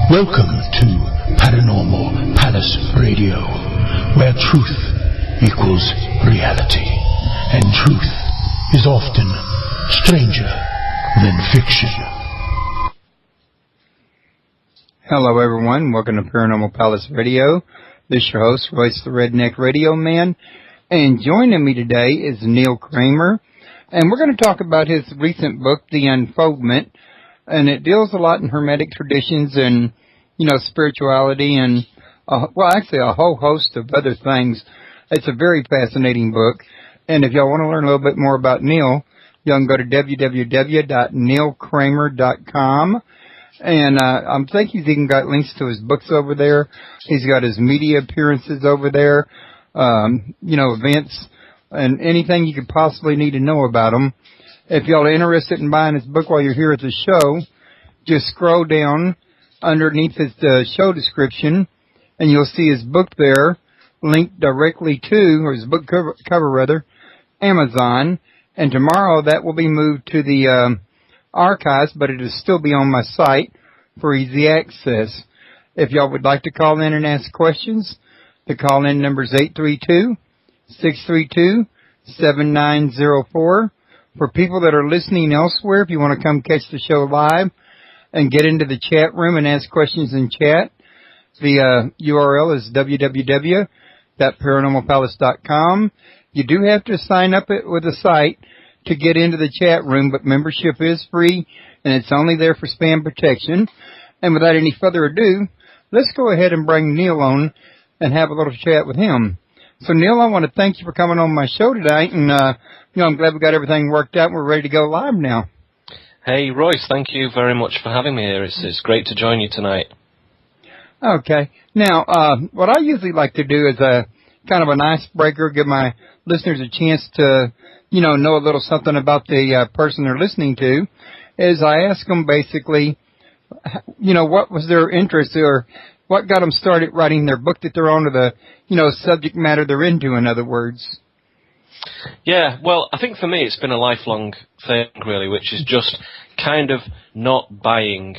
Welcome to Paranormal Palace Radio, where truth equals reality, and truth is often stranger than fiction. Hello everyone, welcome to Paranormal Palace Radio. This is your host, Royce the Redneck Radio Man, and joining me today is Neil Kramer, and we're going to talk about his recent book, The Unfoldment, and it deals a lot in Hermetic traditions and, spirituality and, actually a whole host of other things. It's a very fascinating book, and if y'all want to learn a little bit more about Neil, y'all can go to www.neilkramer.com. And I think he's even got links to his books over there. He's got his media appearances over there, events, and anything you could possibly need to know about him. If y'all are interested in buying his book while you're here at the show, just scroll down underneath his show description, and you'll see his book there, linked directly to, or his book cover rather, Amazon. And tomorrow that will be moved to the archives, but it'll still be on my site for easy access. If y'all would like to call in and ask questions, the call-in number is 832-632-7904. For people that are listening elsewhere, if you want to come catch the show live and get into the chat room and ask questions in chat, the URL is www.paranormalpalace.com. You do have to sign up with the site to get into the chat room, but membership is free, and it's only there for spam protection. And without any further ado, let's go ahead and bring Neil on and have a little chat with him. So, Neil, I want to thank you for coming on my show tonight, and I'm glad we got everything worked out and we're ready to go live now. Hey, Royce, thank you very much for having me here. It's great to join you tonight. Okay. Now, what I usually like to do is a kind of an icebreaker, give my listeners a chance to know a little something about the person they're listening to, is I ask them basically, what was their interest or what got them started writing their book that they're on, or the, subject matter they're into, in other words. Yeah, well, I think for me it's been a lifelong thing, really, which is just kind of not buying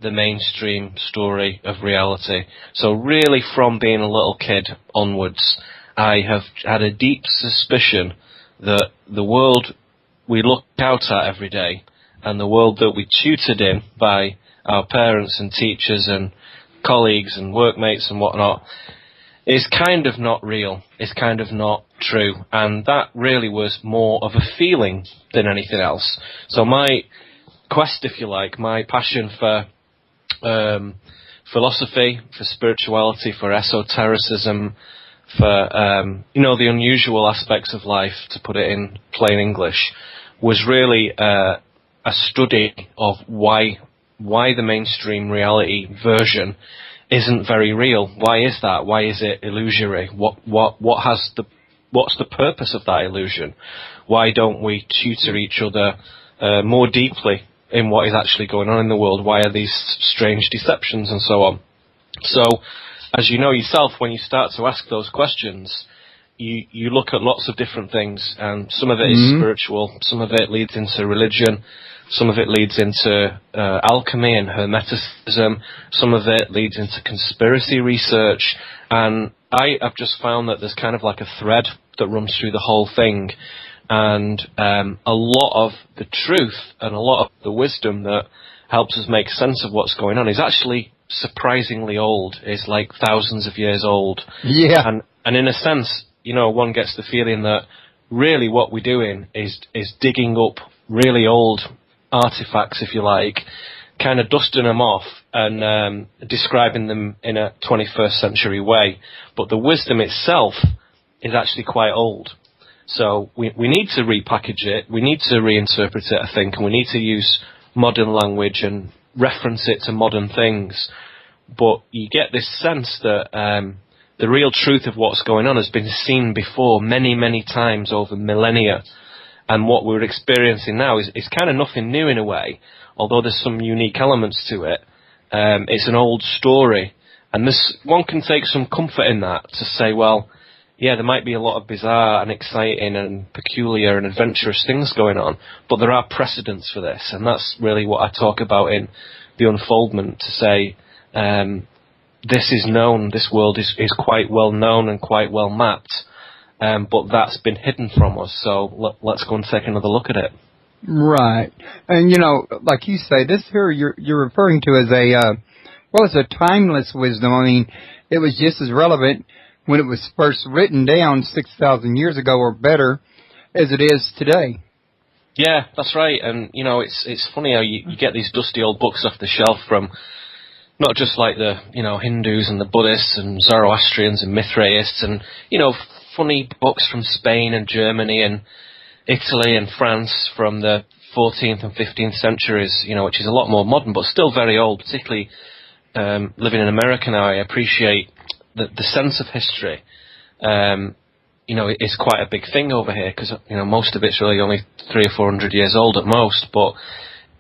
the mainstream story of reality. So really from being a little kid onwards, I have had a deep suspicion that the world we look out at every day and the world that we tutored in by our parents and teachers and colleagues and workmates and whatnot is kind of not real. It's kind of not true. And that really was more of a feeling than anything else. So my quest, if you like, my passion for philosophy, for spirituality, for esotericism, for, the unusual aspects of life, to put it in plain English, was really a study of why the mainstream reality version isn't very real. Why is that? Why is it illusory? What's the purpose of that illusion? Why don't we tutor each other more deeply in what is actually going on in the world? Why are these strange deceptions and so on? So, as you know yourself, when you start to ask those questions, you look at lots of different things, and some of it is spiritual, some of it leads into religion, some of it leads into alchemy and hermeticism, some of it leads into conspiracy research, and I have just found that there's kind of like a thread that runs through the whole thing, and a lot of the truth and a lot of the wisdom that helps us make sense of what's going on is actually surprisingly old. It's like thousands of years old. Yeah. And in a sense, one gets the feeling that really what we're doing is digging up really old artifacts, if you like, kind of dusting them off and describing them in a 21st century way. But the wisdom itself is actually quite old. So we need to repackage it, we need to reinterpret it, I think, and we need to use modern language and reference it to modern things. But you get this sense that the real truth of what's going on has been seen before many, many times over millennia. And what we're experiencing now is kind of nothing new in a way, although there's some unique elements to it. It's an old story. And one can take some comfort in that, to say, well, yeah, there might be a lot of bizarre and exciting and peculiar and adventurous things going on, but there are precedents for this. And that's really what I talk about in The Unfoldment, to say this is known, this world is quite well known and quite well mapped, but that's been hidden from us, so let's go and take another look at it. Right. And, you know, like you say, this here you're referring to as it's a timeless wisdom. I mean, it was just as relevant when it was first written down 6,000 years ago or better as it is today. Yeah, that's right. And, you know, it's funny how you get these dusty old books off the shelf from not just like the, you know, Hindus and the Buddhists and Zoroastrians and Mithraists and, you know, funny books from Spain and Germany and Italy and France from the 14th and 15th centuries, you know, which is a lot more modern, but still very old, particularly living in America now. I appreciate the sense of history, you know, is quite a big thing over here because, you know, most of it's really only 300 or 400 years old at most. But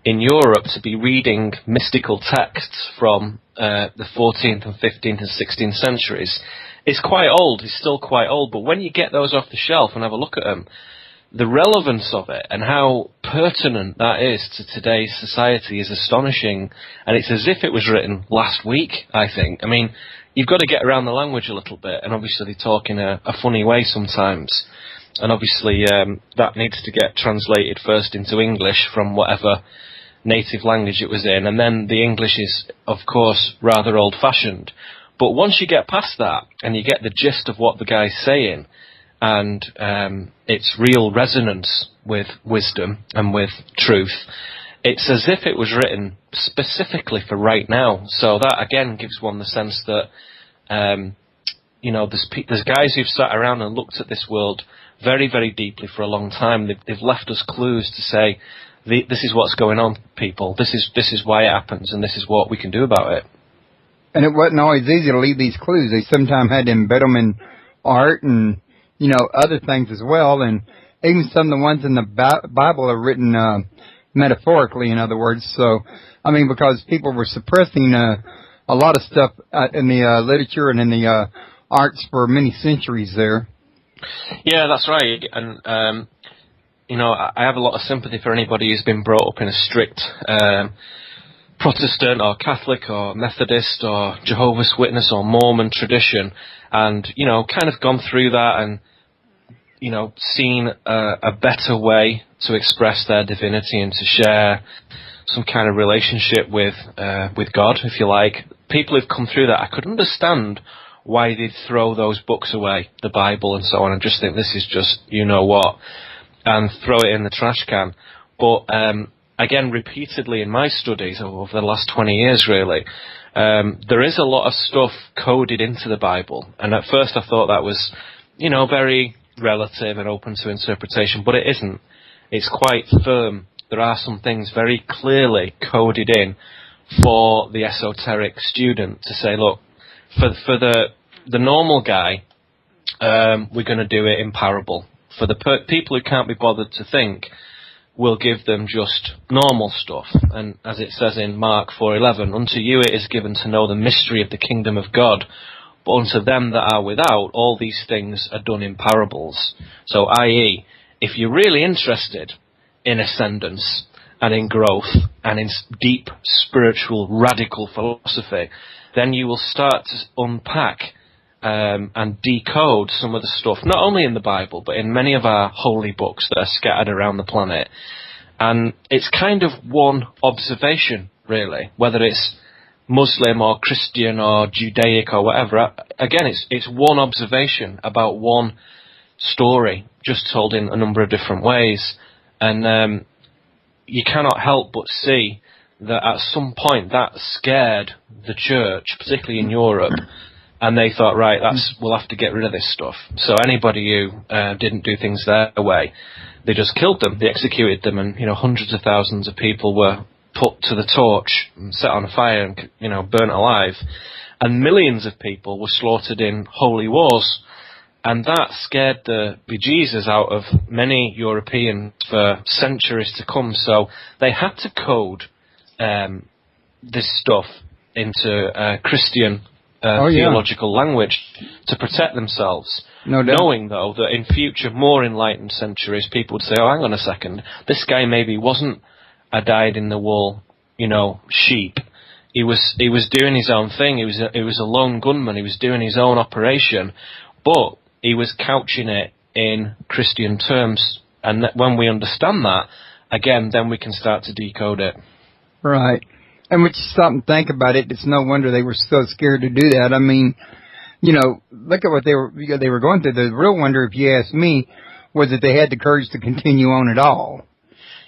in Europe, to be reading mystical texts from the 14th and 15th and 16th centuries is quite old. It's still quite old. But when you get those off the shelf and have a look at them, the relevance of it and how pertinent that is to today's society is astonishing. And it's as if it was written last week, I think. I mean, you've got to get around the language a little bit, and obviously they talk in a funny way sometimes. And obviously that needs to get translated first into English from whatever native language it was in, and then the English is, of course, rather old-fashioned. But once you get past that, and you get the gist of what the guy's saying, and its real resonance with wisdom and with truth, it's as if it was written specifically for right now. So that, again, gives one the sense that, you know, there's guys who've sat around and looked at this world very, very deeply for a long time. They've left us clues to say, this is what's going on, people. This is why it happens, and this is what we can do about it. And it wasn't always easy to leave these clues. They sometimes had to embed them in art and, you know, other things as well. And even some of the ones in the Bible are written metaphorically, in other words. So, I mean, because people were suppressing a lot of stuff in the literature and in the arts for many centuries there. Yeah, that's right. And, you know, I have a lot of sympathy for anybody who's been brought up in a strict Protestant or Catholic or Methodist or Jehovah's Witness or Mormon tradition and, you know, kind of gone through that and, you know, seen a better way to express their divinity and to share some kind of relationship with God, if you like. People who've come through that, I could understand why they'd throw those books away, the Bible and so on, and just think this is just you know what, and throw it in the trash can. But again, repeatedly in my studies over the last 20 years, really, there is a lot of stuff coded into the Bible. And at first I thought that was, you know, very relative and open to interpretation, but it isn't. It's quite firm. There are some things very clearly coded in for the esoteric student to say, look, for the normal guy, we're going to do it in parable. For the people who can't be bothered to think, we'll give them just normal stuff. And as it says in Mark 4:11, unto you it is given to know the mystery of the kingdom of God, but unto them that are without, all these things are done in parables. So, i.e., if you're really interested in ascendance and in growth and in deep spiritual radical philosophy, then you will start to unpack and decode some of the stuff, not only in the Bible, but in many of our holy books that are scattered around the planet. And it's kind of one observation, really, whether it's Muslim or Christian or Judaic or whatever. Again, it's one observation about one story, just told in a number of different ways. And you cannot help but see that at some point that scared the church, particularly in Europe, and they thought, right, we'll have to get rid of this stuff. So anybody who didn't do things their way, they just killed them, they executed them, and, you know, hundreds of thousands of people were put to the torch, and set on fire, and, you know, burnt alive, and millions of people were slaughtered in holy wars. And that scared the bejesus out of many Europeans for centuries to come. So they had to code this stuff into Christian theological language to protect themselves. No doubt. Knowing, though, that in future, more enlightened centuries, people would say, oh, hang on a second, this guy maybe wasn't a dyed-in-the-wool, you know, sheep. He was doing his own thing. He was a lone gunman. He was doing his own operation, but he was couching it in Christian terms. And when we understand that, again, then we can start to decode it. Right. And when you stop and think about it, it's no wonder they were so scared to do that. I mean, you know, look at what they were going through. The real wonder, if you ask me, was that they had the courage to continue on at all.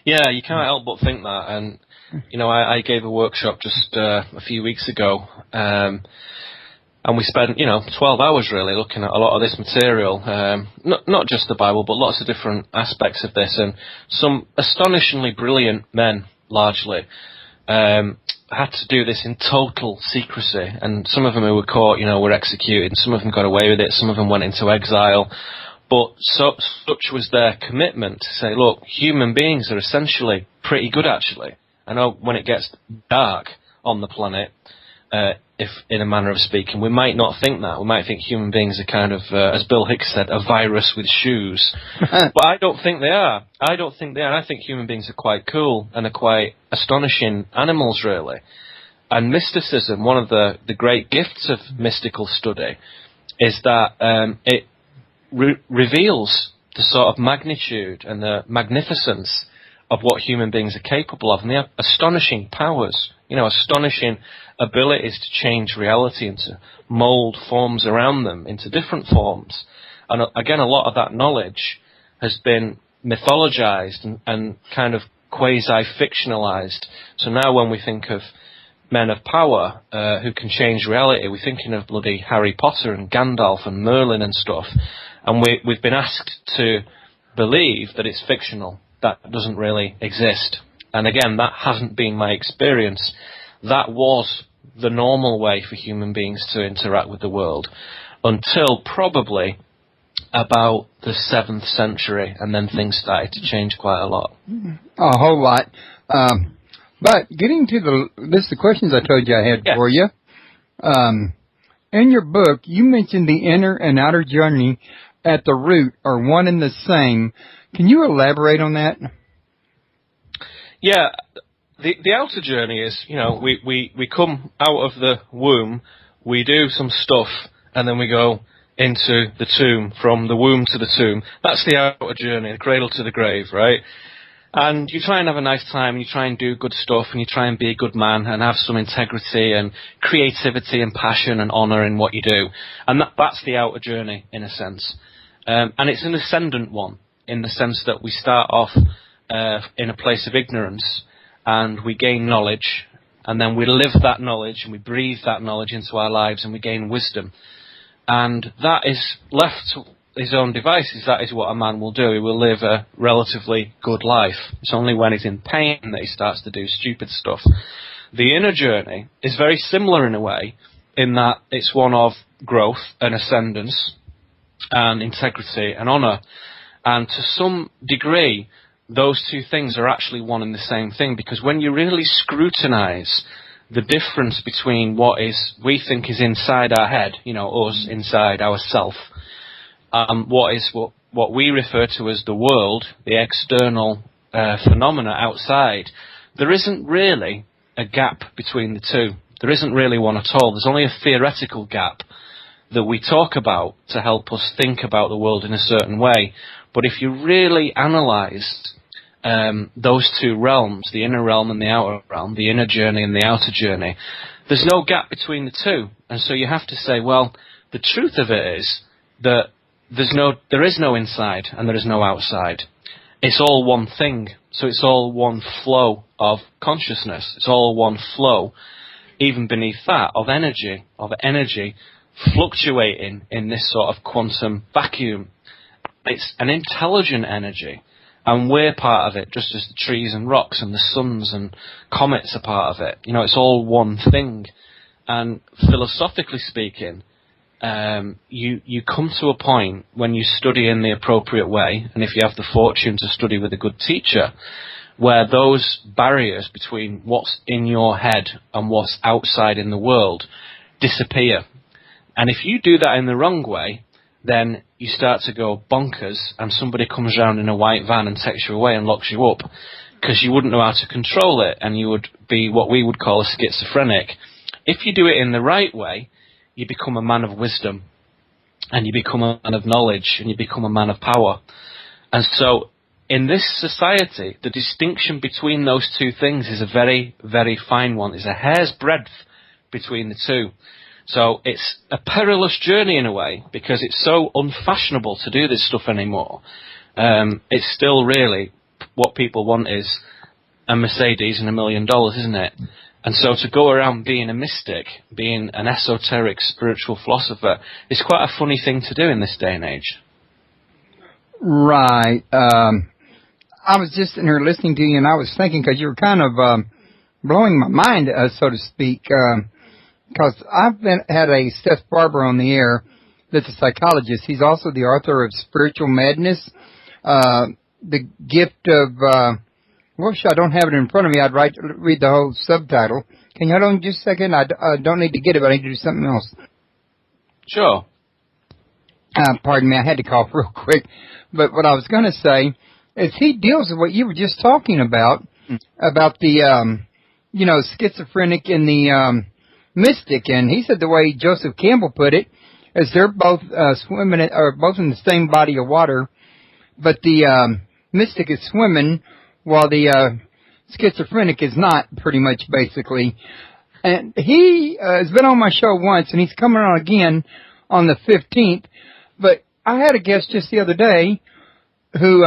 Yeah, you can't help but think that. And, you know, I gave a workshop just a few weeks ago, and we spent, 12 hours really looking at a lot of this material. Not just the Bible, but lots of different aspects of this. And some astonishingly brilliant men, largely, had to do this in total secrecy. And some of them who were caught, were executed. Some of them got away with it. Some of them went into exile. But such was their commitment to say, look, human beings are essentially pretty good, actually. I know when it gets dark on the planet, if in a manner of speaking, we might not think that. We might think human beings are kind of, as Bill Hicks said, a virus with shoes. But I don't think they are. I think human beings are quite cool and are quite astonishing animals, really. And mysticism, one of the great gifts of mystical study, is that it reveals the sort of magnitude and the magnificence of what human beings are capable of. And they have astonishing powers, astonishing abilities to change reality and to mold forms around them into different forms. And again, a lot of that knowledge has been mythologized and kind of quasi-fictionalized. So now when we think of men of power who can change reality, we're thinking of bloody Harry Potter and Gandalf and Merlin and stuff. And we've been asked to believe that it's fictional. That doesn't really exist. And again, that hasn't been my experience. That was the normal way for human beings to interact with the world until probably about the 7th century, and then things started to change quite a lot. A whole lot. But getting to the questions I told you I had for you. In your book, you mentioned the inner and outer journey at the root are one and the same. Can you elaborate on that? Yeah, the outer journey is, we come out of the womb, we do some stuff, and then we go into the tomb, from the womb to the tomb. That's the outer journey, the cradle to the grave, right? And you try and have a nice time, and you try and do good stuff, and you try and be a good man, and have some integrity, and creativity, and passion, and honour in what you do. And that's the outer journey, in a sense. And it's an ascendant one, in the sense that we start off in a place of ignorance, and we gain knowledge, and then we live that knowledge, and we breathe that knowledge into our lives, and we gain wisdom. And that is left to his own devices. That is what a man will do. He will live a relatively good life. It's only when he's in pain that he starts to do stupid stuff. The inner journey is very similar in a way, in that it's one of growth and ascendance and integrity and honour. And to some degree, those two things are actually one and the same thing, because when you really scrutinise the difference between what we think is inside our head, us inside ourself, what we refer to as the world, the external phenomena outside, there isn't really a gap between the two. There isn't really one at all. There's only a theoretical gap that we talk about to help us think about the world in a certain way. But if you really analyse those two realms, the inner realm and the outer realm, the inner journey and the outer journey, there's no gap between the two. And so you have to say, well, the truth of it is that there is no inside and there is no outside. It's all one thing. So it's all one flow of consciousness. It's all one flow, even beneath that, of energy fluctuating in this sort of quantum vacuum. It's an intelligent energy, and we're part of it, just as the trees and rocks and the suns and comets are part of it. It's all one thing. And philosophically speaking, you come to a point when you study in the appropriate way, and if you have the fortune to study with a good teacher, where those barriers between what's in your head and what's outside in the world disappear. And if you do that in the wrong way, then you start to go bonkers, and somebody comes around in a white van and takes you away and locks you up. because you wouldn't know how to control it, and you would be what we would call a schizophrenic. If you do it in the right way, you become a man of wisdom, and you become a man of knowledge, and you become a man of power. And so in this society, the distinction between those two things is a very, very fine one. It's a hair's breadth between the two. So it's a perilous journey in a way, because it's so unfashionable to do this stuff anymore. It's still really what people want is a Mercedes and $1 million, isn't it? And so to go around being a mystic, being an esoteric spiritual philosopher, is quite a funny thing to do in this day and age. Right. I was just in here listening to you, and I was thinking, because you were kind of blowing my mind, so to speak, because I've had a Seth Barber on the air that's a psychologist. He's also the author of Spiritual Madness, The Gift of... I don't have it in front of me. I'd read the whole subtitle. Can you hold on just a second? I don't need to get it, but I need to do something else. Sure. Pardon me, I had to cough real quick. But what I was going to say is he deals with what you were just talking about the, schizophrenic and the mystic. And he said the way Joseph Campbell put it is they're both swimming, or both in the same body of water, but the mystic is swimming while the schizophrenic is not, pretty much, basically. And he has been on my show once, and he's coming on again on the 15th. But I had a guest just the other day who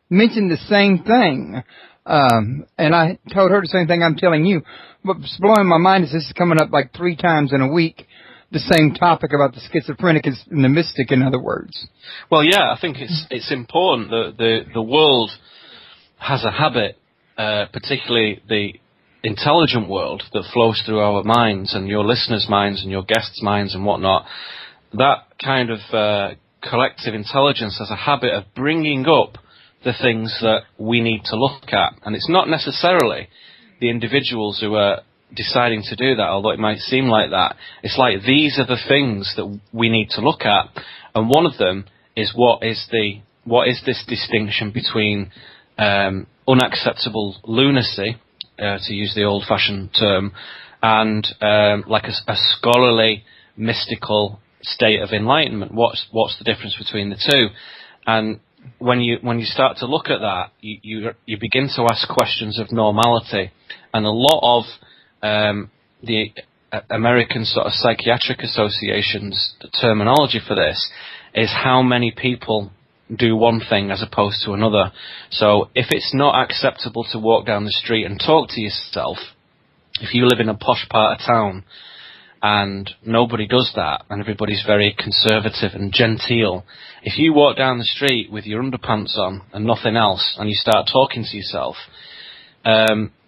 mentioned the same thing. And I told her the same thing I'm telling you. But what's blowing my mind is this is coming up like 3 times in a week, the same topic about the schizophrenic and the mystic, in other words. Well, yeah, I think it's important that the world has a habit, particularly the intelligent world that flows through our minds and your listeners' minds and your guests' minds and whatnot. That kind of collective intelligence has a habit of bringing up the things that we need to look at. And it's not necessarily the individuals who are deciding to do that, although it might seem like that. It's like these are the things that we need to look at. And one of them is what is this distinction between unacceptable lunacy, to use the old-fashioned term, and like a scholarly, mystical state of enlightenment. What's the difference between the two? And when you start to look at that, you begin to ask questions of normality. And a lot of the American sort of psychiatric associations, the terminology for this is how many people do one thing as opposed to another. So if it's not acceptable to walk down the street and talk to yourself, if you live in a posh part of town and nobody does that and everybody's very conservative and genteel, if you walk down the street with your underpants on and nothing else and you start talking to yourself,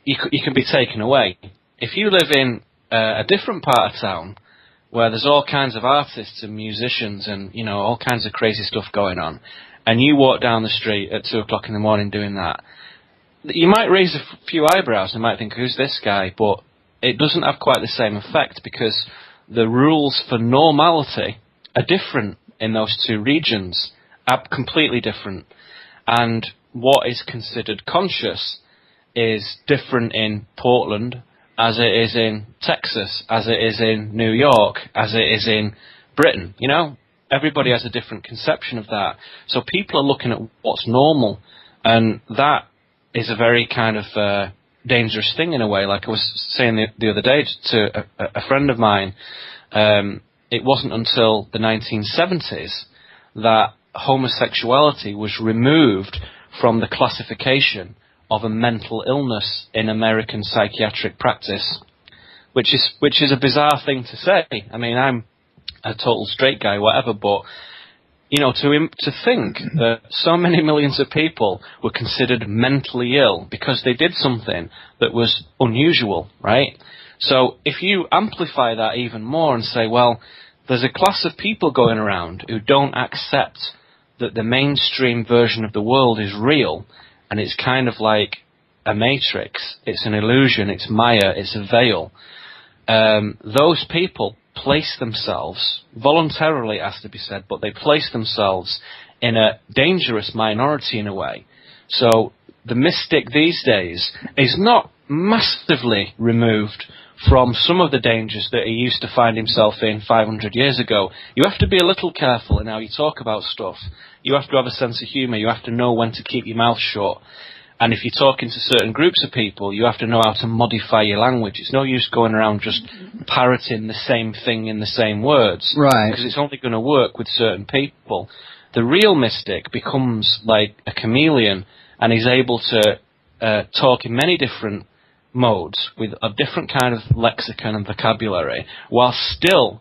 you can be taken away. If you live in a different part of town where there's all kinds of artists and musicians and, all kinds of crazy stuff going on, and you walk down the street at 2 o'clock in the morning doing that, you might raise a few eyebrows and might think, who's this guy? But it doesn't have quite the same effect, because the rules for normality are different in those two regions, are completely different. And what is considered conscious is different in Portland as it is in Texas, as it is in New York, as it is in Britain, Everybody has a different conception of that. So people are looking at what's normal, and that is a very kind of dangerous thing in a way. Like I was saying the other day to a friend of mine, it wasn't until the 1970s that homosexuality was removed from the classification of a mental illness in American psychiatric practice, which is a bizarre thing to say. I mean, I'm a total straight guy, whatever, but to think that so many millions of people were considered mentally ill because they did something that was unusual, right? So if you amplify that even more and say, well, there's a class of people going around who don't accept that the mainstream version of the world is real, and it's kind of like a matrix, it's an illusion, it's Maya, it's a veil, those people place themselves, voluntarily has to be said, but they place themselves in a dangerous minority in a way. So the mystic these days is not massively removed from some of the dangers that he used to find himself in 500 years ago. You have to be a little careful in how you talk about stuff. You have to have a sense of humour. You have to know when to keep your mouth shut. And if you're talking to certain groups of people, you have to know how to modify your language. It's no use going around just parroting the same thing in the same words. Right. Because it's only going to work with certain people. The real mystic becomes like a chameleon and is able to talk in many different modes with a different kind of lexicon and vocabulary while still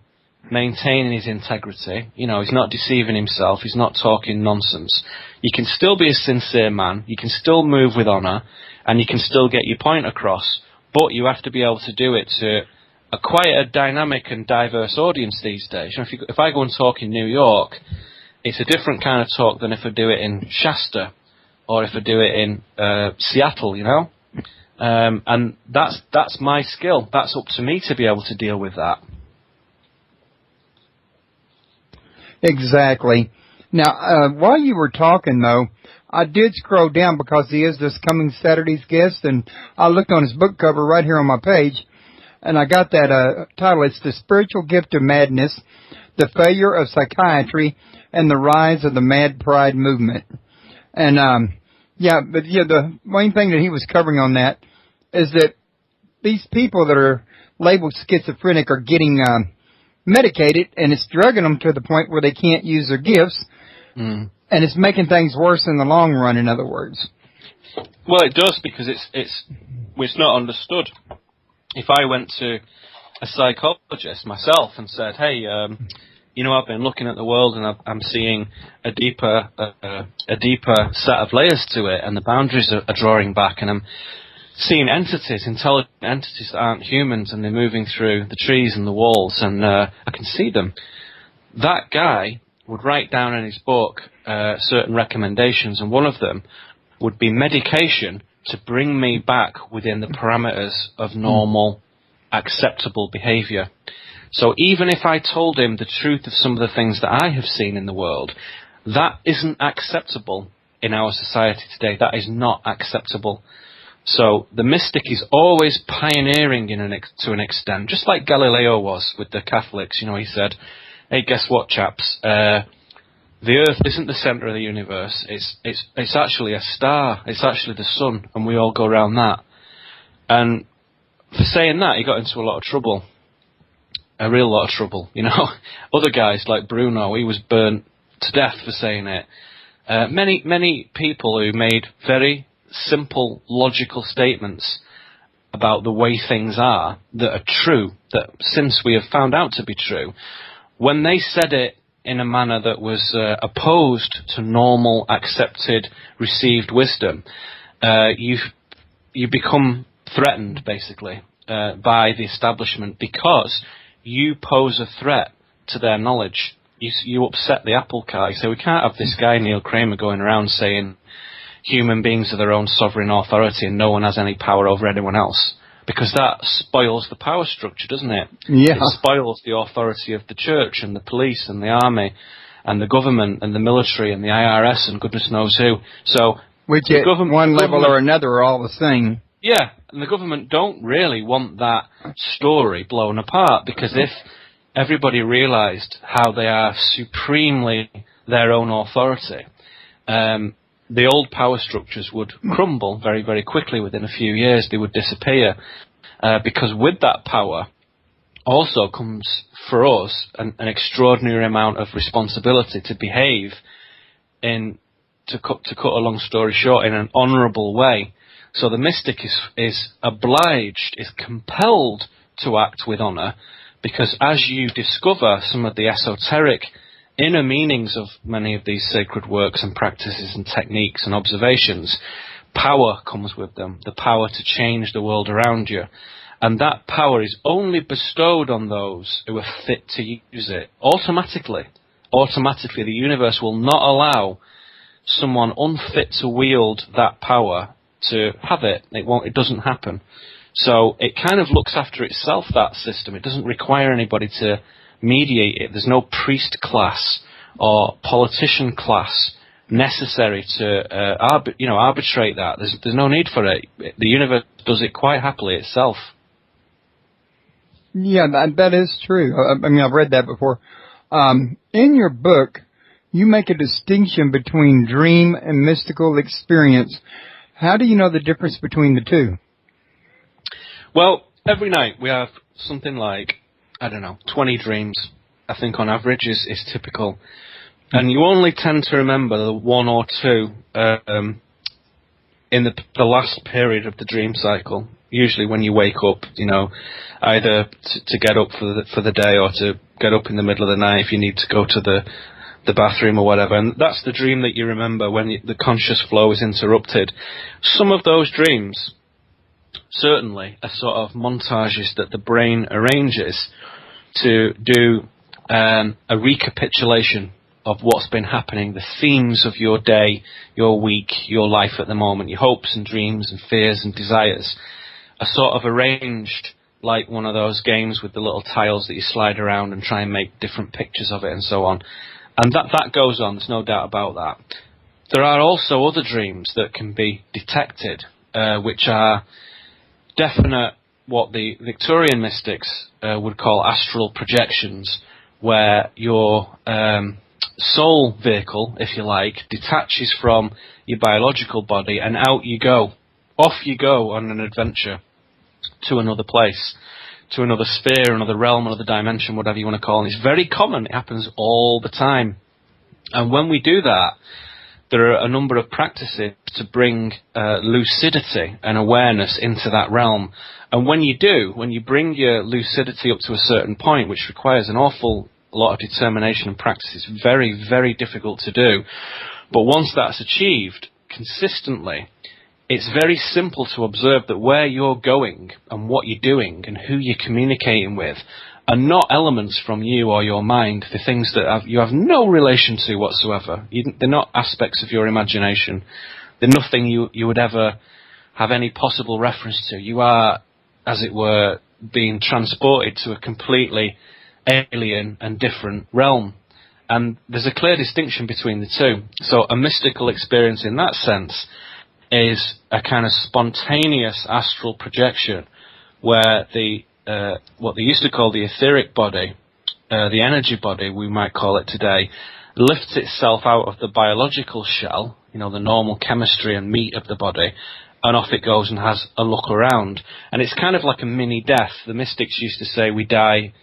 maintaining his integrity. You know, he's not deceiving himself, he's not talking nonsense. You can still be a sincere man, you can still move with honour, and you can still get your point across, but you have to be able to do it to quite a dynamic and diverse audience these days. You know, if I go and talk in New York, it's a different kind of talk than if I do it in Shasta or if I do it in Seattle, you know? And that's my skill. That's up to me to be able to deal with that. Exactly. Now, while you were talking, though, I did scroll down because he is this coming Saturday's guest, and I looked on his book cover right here on my page, and I got that title. It's The Spiritual Gift of Madness, The Failure of Psychiatry, and the Rise of the Mad Pride Movement. And, the main thing that he was covering on that is that these people that are labeled schizophrenic are getting medicated, and it's drugging them to the point where they can't use their gifts, and it's making things worse in the long run, in other words. Well, it does, because it's not understood. If I went to a psychologist myself and said, hey, I've been looking at the world and I'm seeing a deeper set of layers to it, and the boundaries are drawing back, and I'm seeing entities, intelligent entities that aren't humans, and they're moving through the trees and the walls, and I can see them. That guy would write down in his book certain recommendations, and one of them would be medication to bring me back within the parameters of normal, acceptable behaviour. So even if I told him the truth of some of the things that I have seen in the world, that isn't acceptable in our society today. That is not acceptable. So the mystic is always pioneering to an extent, just like Galileo was with the Catholics. You know, he said, hey, guess what, chaps? The Earth isn't the centre of the universe. It's actually a star. It's actually the sun, and we all go around that. And for saying that, he got into a lot of trouble. A real lot of trouble, you know. Other guys like Bruno, he was burnt to death for saying it. Many people who made very simple, logical statements about the way things are that are true, that since we have found out to be true, when they said it in a manner that was opposed to normal, accepted, received wisdom, you become threatened, basically, by the establishment, because you pose a threat to their knowledge. You upset the apple cart. You say, we can't have this guy Neil Kramer going around saying human beings are their own sovereign authority and no one has any power over anyone else, because that spoils the power structure, doesn't it? Yeah. It spoils the authority of the church and the police and the army and the government and the military and the IRS and goodness knows who. So, which at one level or another are all the same. Yeah, and the government don't really want that story blown apart, because if everybody realised how they are supremely their own authority, the old power structures would crumble very, very quickly. Within a few years, they would disappear, because with that power also comes, for us, an extraordinary amount of responsibility to behave to cut a long story short, in an honourable way. So the mystic is obliged, is compelled to act with honour, because as you discover some of the esoteric inner meanings of many of these sacred works and practices and techniques and observations, power comes with them, the power to change the world around you. And that power is only bestowed on those who are fit to use it. Automatically, the universe will not allow someone unfit to wield that power to have it. It doesn't happen. So it kind of looks after itself, that system. It doesn't require anybody to mediate it. There's no priest class or politician class necessary to arbitrate that. There's no need for it. The universe does it quite happily itself. Yeah, that is true. I mean, I've read that before. In your book, you make a distinction between dream and mystical experience. How do you know the difference between the two? Well, every night we have something like, 20 dreams, I think on average is typical. And you only tend to remember the one or two in the last period of the dream cycle. Usually when you wake up, either to get up for the day or to get up in the middle of the night if you need to go to the bathroom or whatever. And that's the dream that you remember when the conscious flow is interrupted. Some of those dreams certainly are sort of montages that the brain arranges to do a recapitulation of what's been happening, the themes of your day, your week, your life at the moment, your hopes and dreams and fears and desires are sort of arranged like one of those games with the little tiles that you slide around and try and make different pictures of it and so on. And that goes on, there's no doubt about that. There are also other dreams that can be detected, which are definite, what the Victorian mystics would call astral projections, where your soul vehicle, if you like, detaches from your biological body and out you go. Off you go on an adventure to another place, to another sphere, another realm, another dimension, whatever you want to call it. It's very common. It happens all the time. And when we do that, there are a number of practices to bring lucidity and awareness into that realm. And when you bring your lucidity up to a certain point, which requires an awful lot of determination and practice, it's very, very difficult to do. But once that's achieved consistently, it's very simple to observe that where you're going and what you're doing and who you're communicating with are not elements from you or your mind. They're things that you have no relation to whatsoever. They're not aspects of your imagination. They're nothing you would ever have any possible reference to. You are, as it were, being transported to a completely alien and different realm. And there's a clear distinction between the two. So a mystical experience in that sense is a kind of spontaneous astral projection where what they used to call the etheric body, the energy body we might call it today, lifts itself out of the biological shell, the normal chemistry and meat of the body, and off it goes and has a look around. And it's kind of like a mini death. The mystics used to say we die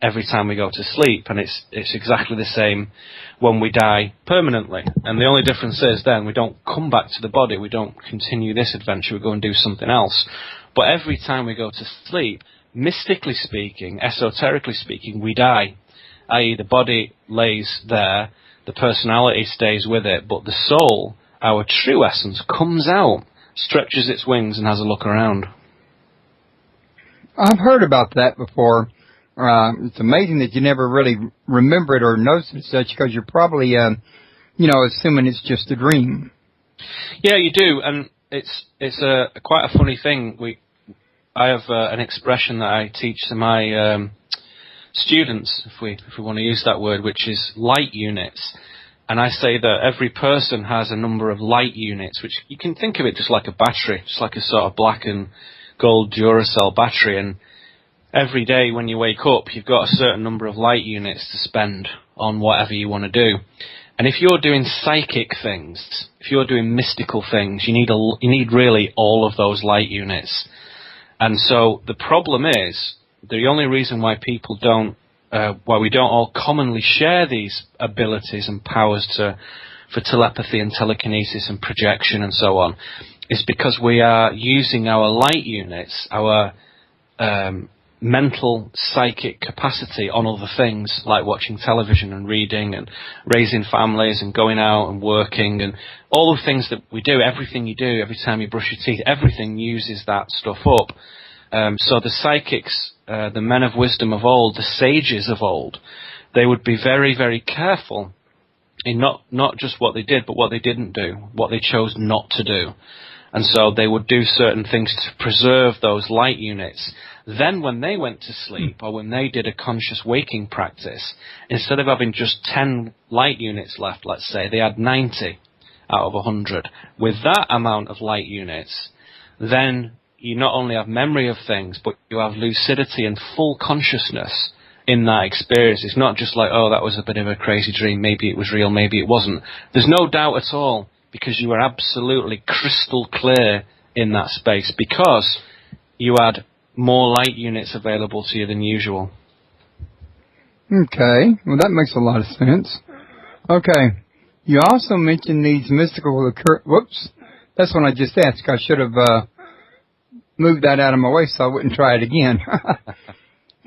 every time we go to sleep, and it's exactly the same when we die permanently. And the only difference is then we don't come back to the body, we don't continue this adventure, we go and do something else. But every time we go to sleep, mystically speaking, esoterically speaking, we die. I.e. the body lays there, the personality stays with it, but the soul, our true essence, comes out, stretches its wings and has a look around. I've heard about that before. It's amazing that you never really remember it or notice it such, because you're probably, assuming it's just a dream. Yeah, you do, and it's quite a funny thing. I have an expression that I teach to my students, if we want to use that word, which is light units. And I say that every person has a number of light units, which you can think of it just like a battery, just like a sort of black and gold Duracell battery. And every day when you wake up, you've got a certain number of light units to spend on whatever you want to do. And if you're doing psychic things, if you're doing mystical things, you need really all of those light units. And so the problem is, the only reason why we don't all commonly share these abilities and powers for telepathy and telekinesis and projection and so on, is because we are using our light units, our mental psychic capacity on other things like watching television and reading and raising families and going out and working and all the things that we do. Everything you do, every time you brush your teeth, everything uses that stuff up. So the psychics, the men of wisdom of old, the sages of old, they would be very, very careful in not just what they did, but what they didn't do, what they chose not to do. And so they would do certain things to preserve those light units. Then when they went to sleep, or when they did a conscious waking practice, instead of having just 10 light units left, let's say, they had 90. out of 100. With that amount of light units, then you not only have memory of things, but you have lucidity and full consciousness in that experience. It's not just like, oh, that was a bit of a crazy dream, maybe it was real, maybe it wasn't. There's no doubt at all, because you were absolutely crystal clear in that space, because you had more light units available to you than usual. Okay, well that makes a lot of sense. Okay, you also mentioned these mystical whoops, that's what I just asked. I should have moved that out of my way so I wouldn't try it again.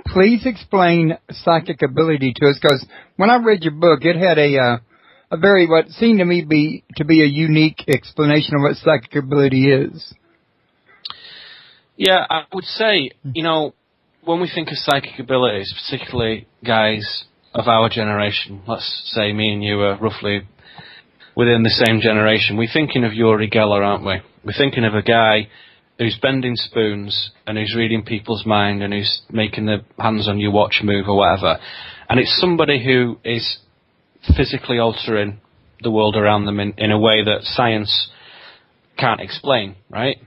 Please explain psychic ability to us, because when I read your book, it had a very, what seemed to me to be a unique explanation of what psychic ability is. Yeah, I would say, you know, when we think of psychic abilities, particularly guys of our generation, let's say me and you are roughly within the same generation, we're thinking of Uri Geller, aren't we? We're thinking of a guy who's bending spoons and who's reading people's mind and who's making the hands on your watch move or whatever. And it's somebody who is physically altering the world around them in a way that science can't explain, right?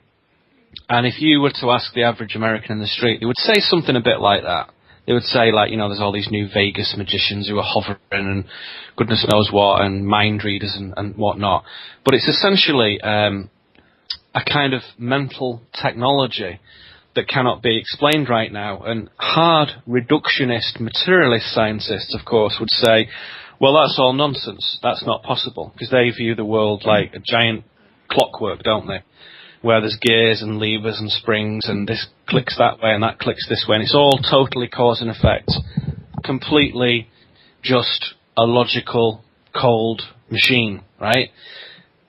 And if you were to ask the average American in the street, they would say something a bit like that. They would say, like, you know, there's all these new Vegas magicians who are hovering and goodness knows what, and mind readers and whatnot. But it's essentially a kind of mental technology that cannot be explained right now. And hard reductionist materialist scientists, of course, would say, well, that's all nonsense. That's not possible, because they view the world like a giant clockwork, don't they? Where there's gears and levers and springs, and this clicks that way and that clicks this way, and it's all totally cause and effect. Completely just a logical, cold machine, right?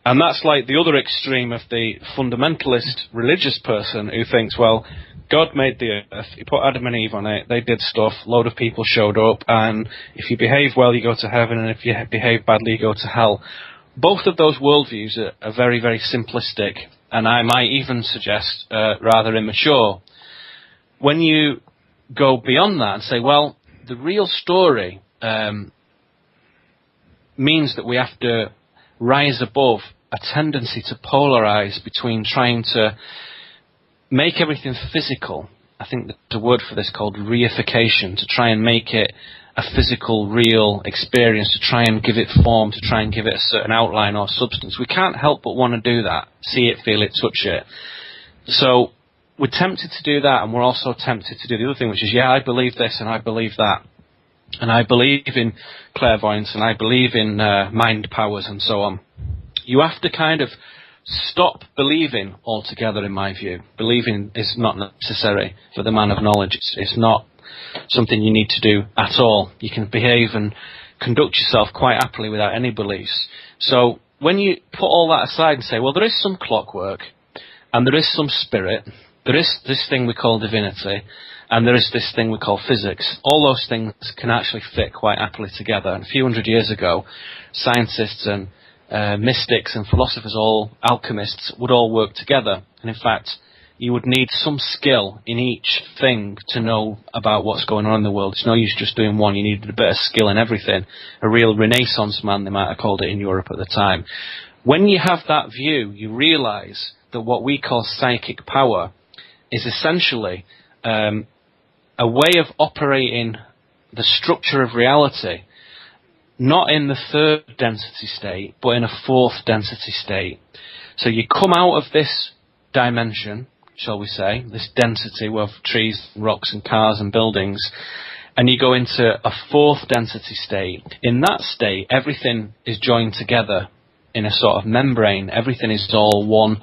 And that's like the other extreme of the fundamentalist religious person who thinks, well, God made the earth, he put Adam and Eve on it, they did stuff, a load of people showed up, and if you behave well, you go to heaven, and if you behave badly, you go to hell. Both of those worldviews are very, very simplistic, and I might even suggest rather immature. When you go beyond that and say, well, the real story means that we have to rise above a tendency to polarize between trying to make everything physical. I think there's a word for this called reification, to try and make it a physical, real experience, to try and give it form, to try and give it a certain outline or substance. We can't help but want to do that, see it, feel it, touch it. So we're tempted to do that, and we're also tempted to do the other thing, which is, yeah, I believe this and I believe that. And I believe in clairvoyance and I believe in mind powers and so on. You have to kind of stop believing altogether, in my view. Believing is not necessary for the man of knowledge. It's not something you need to do at all. You can behave and conduct yourself quite happily without any beliefs. So when you put all that aside and say, well, there is some clockwork, and there is some spirit, there is this thing we call divinity, and there is this thing we call physics. All those things can actually fit quite happily together. And a few hundred years ago, scientists and mystics and philosophers, all alchemists, would all work together. And in fact, you would need some skill in each thing to know about what's going on in the world. It's no use just doing one. You needed a bit of skill in everything. A real Renaissance man, they might have called it in Europe at the time. When you have that view, you realize that what we call psychic power is essentially a way of operating the structure of reality, not in the third density state, but in a fourth density state. So you come out of this dimension, shall we say, this density of trees, rocks and cars and buildings, and you go into a fourth density state. In that state, everything is joined together in a sort of membrane. Everything is all one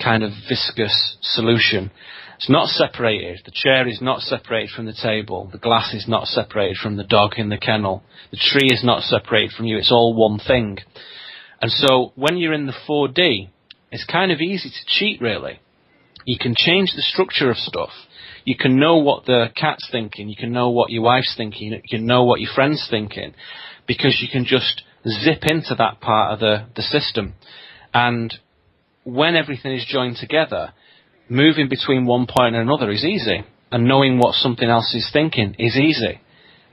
kind of viscous solution. It's not separated. The chair is not separated from the table. The glass is not separated from the dog in the kennel. The tree is not separated from you. It's all one thing. And so when you're in the 4D, it's kind of easy to cheat, really. You can change the structure of stuff. You can know what the cat's thinking. You can know what your wife's thinking. You can know what your friend's thinking, because you can just zip into that part of the system. And when everything is joined together, moving between one point and another is easy. And knowing what something else is thinking is easy.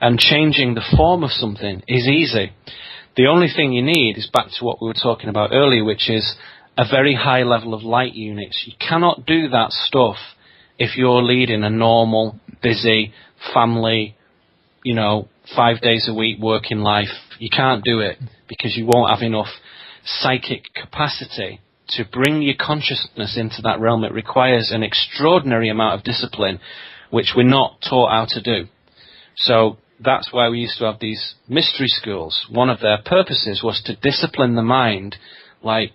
And changing the form of something is easy. The only thing you need is back to what we were talking about earlier, which is a very high level of light units. You cannot do that stuff if you're leading a normal, busy family, 5 days a week working life. You can't do it because you won't have enough psychic capacity to bring your consciousness into that realm. It requires an extraordinary amount of discipline, which we're not taught how to do. So that's why we used to have these mystery schools. One of their purposes was to discipline the mind, like,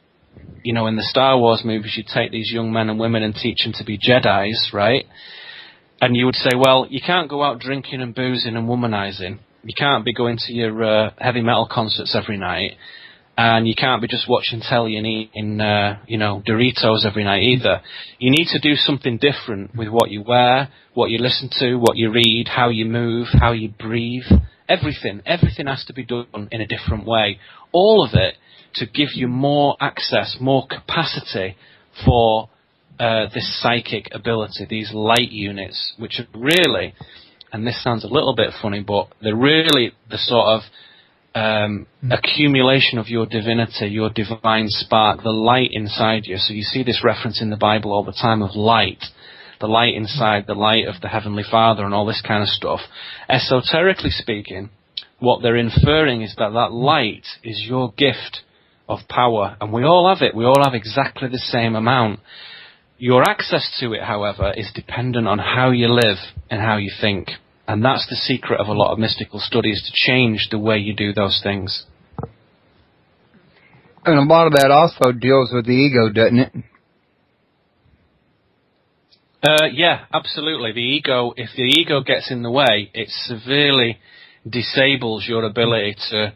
in the Star Wars movies, you'd take these young men and women and teach them to be Jedis, right? And you would say, well, you can't go out drinking and boozing and womanizing. You can't be going to your heavy metal concerts every night. And you can't be just watching telly and eating, Doritos every night either. You need to do something different with what you wear, what you listen to, what you read, how you move, how you breathe. Everything has to be done in a different way. All of it to give you more access, more capacity for this psychic ability, these light units, which are really, and this sounds a little bit funny, but they're really the sort of accumulation of your divinity, your divine spark, the light inside you. So you see this reference in the Bible all the time of light, the light inside, the light of the Heavenly Father and all this kind of stuff. Esoterically speaking, what they're inferring is that light is your gift of power, and we all have it. We all have exactly the same amount. Your access to it, however, is dependent on how you live and how you think. And that's the secret of a lot of mystical studies, to change the way you do those things. And a lot of that also deals with the ego, doesn't it? Yeah, absolutely. The ego, if the ego gets in the way, it severely disables your ability to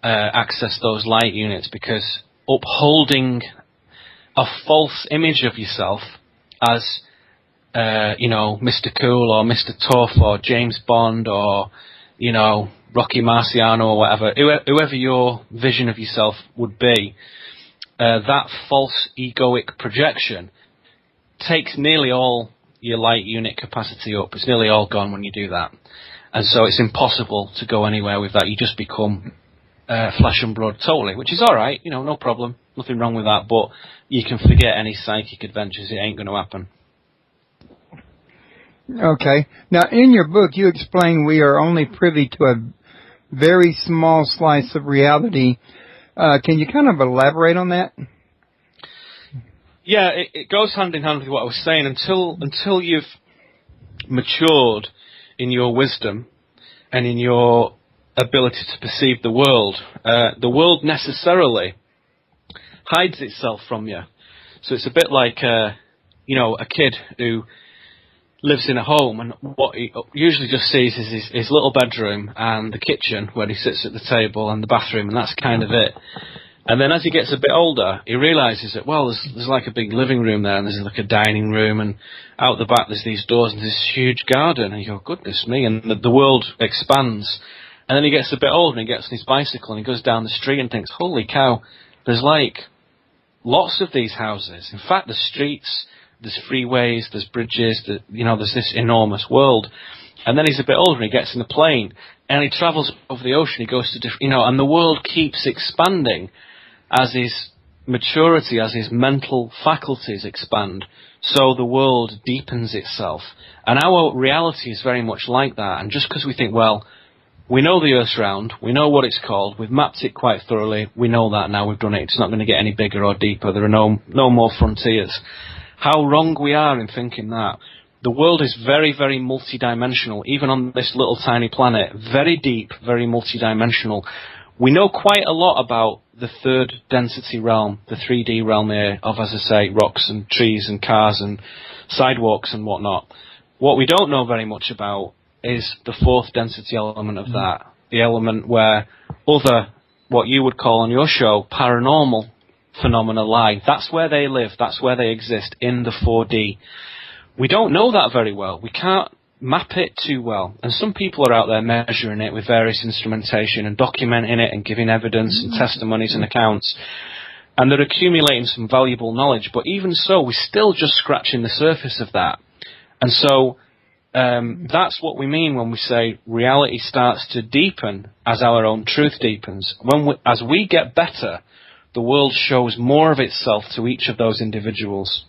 access those light units, because upholding a false image of yourself as Mr. Cool or Mr. Tough or James Bond or, Rocky Marciano or whatever, whoever your vision of yourself would be, that false egoic projection takes nearly all your light unit capacity up. It's nearly all gone when you do that. And so it's impossible to go anywhere with that. You just become flesh and blood totally, which is all right, no problem. Nothing wrong with that. But you can forget any psychic adventures. It ain't going to happen. Okay. Now, in your book, you explain we are only privy to a very small slice of reality. Can you kind of elaborate on that? Yeah, it goes hand in hand with what I was saying. Until you've matured in your wisdom and in your ability to perceive the world necessarily hides itself from you. So it's a bit like, a kid who lives in a home, and what he usually just sees is his little bedroom and the kitchen where he sits at the table and the bathroom, and that's kind of it. And then as he gets a bit older, he realises that, well, there's like a big living room there, and there's like a dining room, and out the back there's these doors and this huge garden, and you go, goodness me, and the world expands. And then he gets a bit older and he gets on his bicycle and he goes down the street and thinks, holy cow, there's like lots of these houses. In fact, there's streets, there's freeways, there's bridges, there's this enormous world. And then he's a bit older and he gets in a plane and he travels over the ocean, he goes to different, and the world keeps expanding as his maturity, as his mental faculties expand. So the world deepens itself. And our reality is very much like that. And just because we think, well, we know the Earth's round, we know what it's called, we've mapped it quite thoroughly, we know that now, we've done it, it's not going to get any bigger or deeper, there are no more frontiers. How wrong we are in thinking that. The world is very, very multidimensional, even on this little tiny planet, very deep, very multidimensional. We know quite a lot about the third density realm, the 3D realm here of, as I say, rocks and trees and cars and sidewalks and whatnot. What we don't know very much about is the fourth density element of that, the element where other, what you would call on your show, paranormal phenomena lie. That's where they live, that's where they exist, in the 4D. We don't know that very well. We can't map it too well. And some people are out there measuring it with various instrumentation and documenting it and giving evidence and testimonies and accounts. And they're accumulating some valuable knowledge. But even so, we're still just scratching the surface of that. And so that's what we mean when we say reality starts to deepen as our own truth deepens. As we get better, the world shows more of itself to each of those individuals.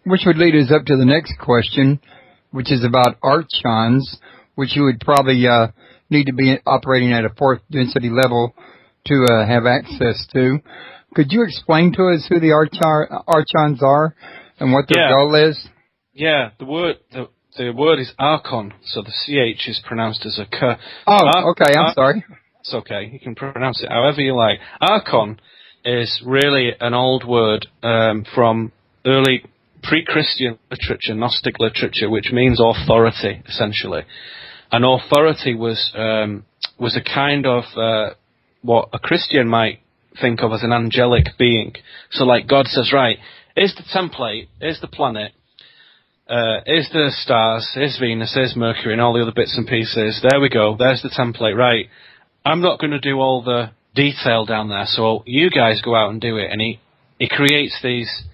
Which would lead us up to the next question, which is about archons, which you would probably need to be operating at a fourth density level to have access to. Could you explain to us who the archons are and what their goal is? Yeah, the word is archon, so the CH is pronounced as a K. Oh, okay, I'm sorry. It's okay, you can pronounce it however you like. Archon is really an old word from early pre-Christian literature, Gnostic literature, which means authority, essentially. And authority was a kind of what a Christian might think of as an angelic being. So like God says, right, here's the template, here's the planet, here's the stars, here's Venus, here's Mercury, and all the other bits and pieces. There we go, there's the template, right. I'm not going to do all the detail down there, so you guys go out and do it. And he creates these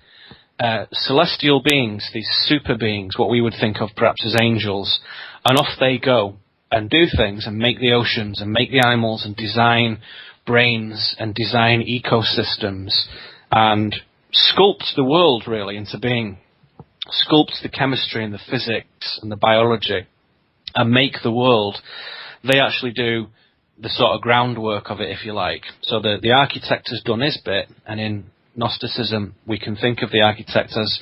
celestial beings, these super beings, what we would think of perhaps as angels, and off they go and do things and make the oceans and make the animals and design brains and design ecosystems and sculpt the world really into being, sculpt the chemistry and the physics and the biology and make the world. They actually do the sort of groundwork of it, if you like. So the architect has done his bit, and in Gnosticism we can think of the architect as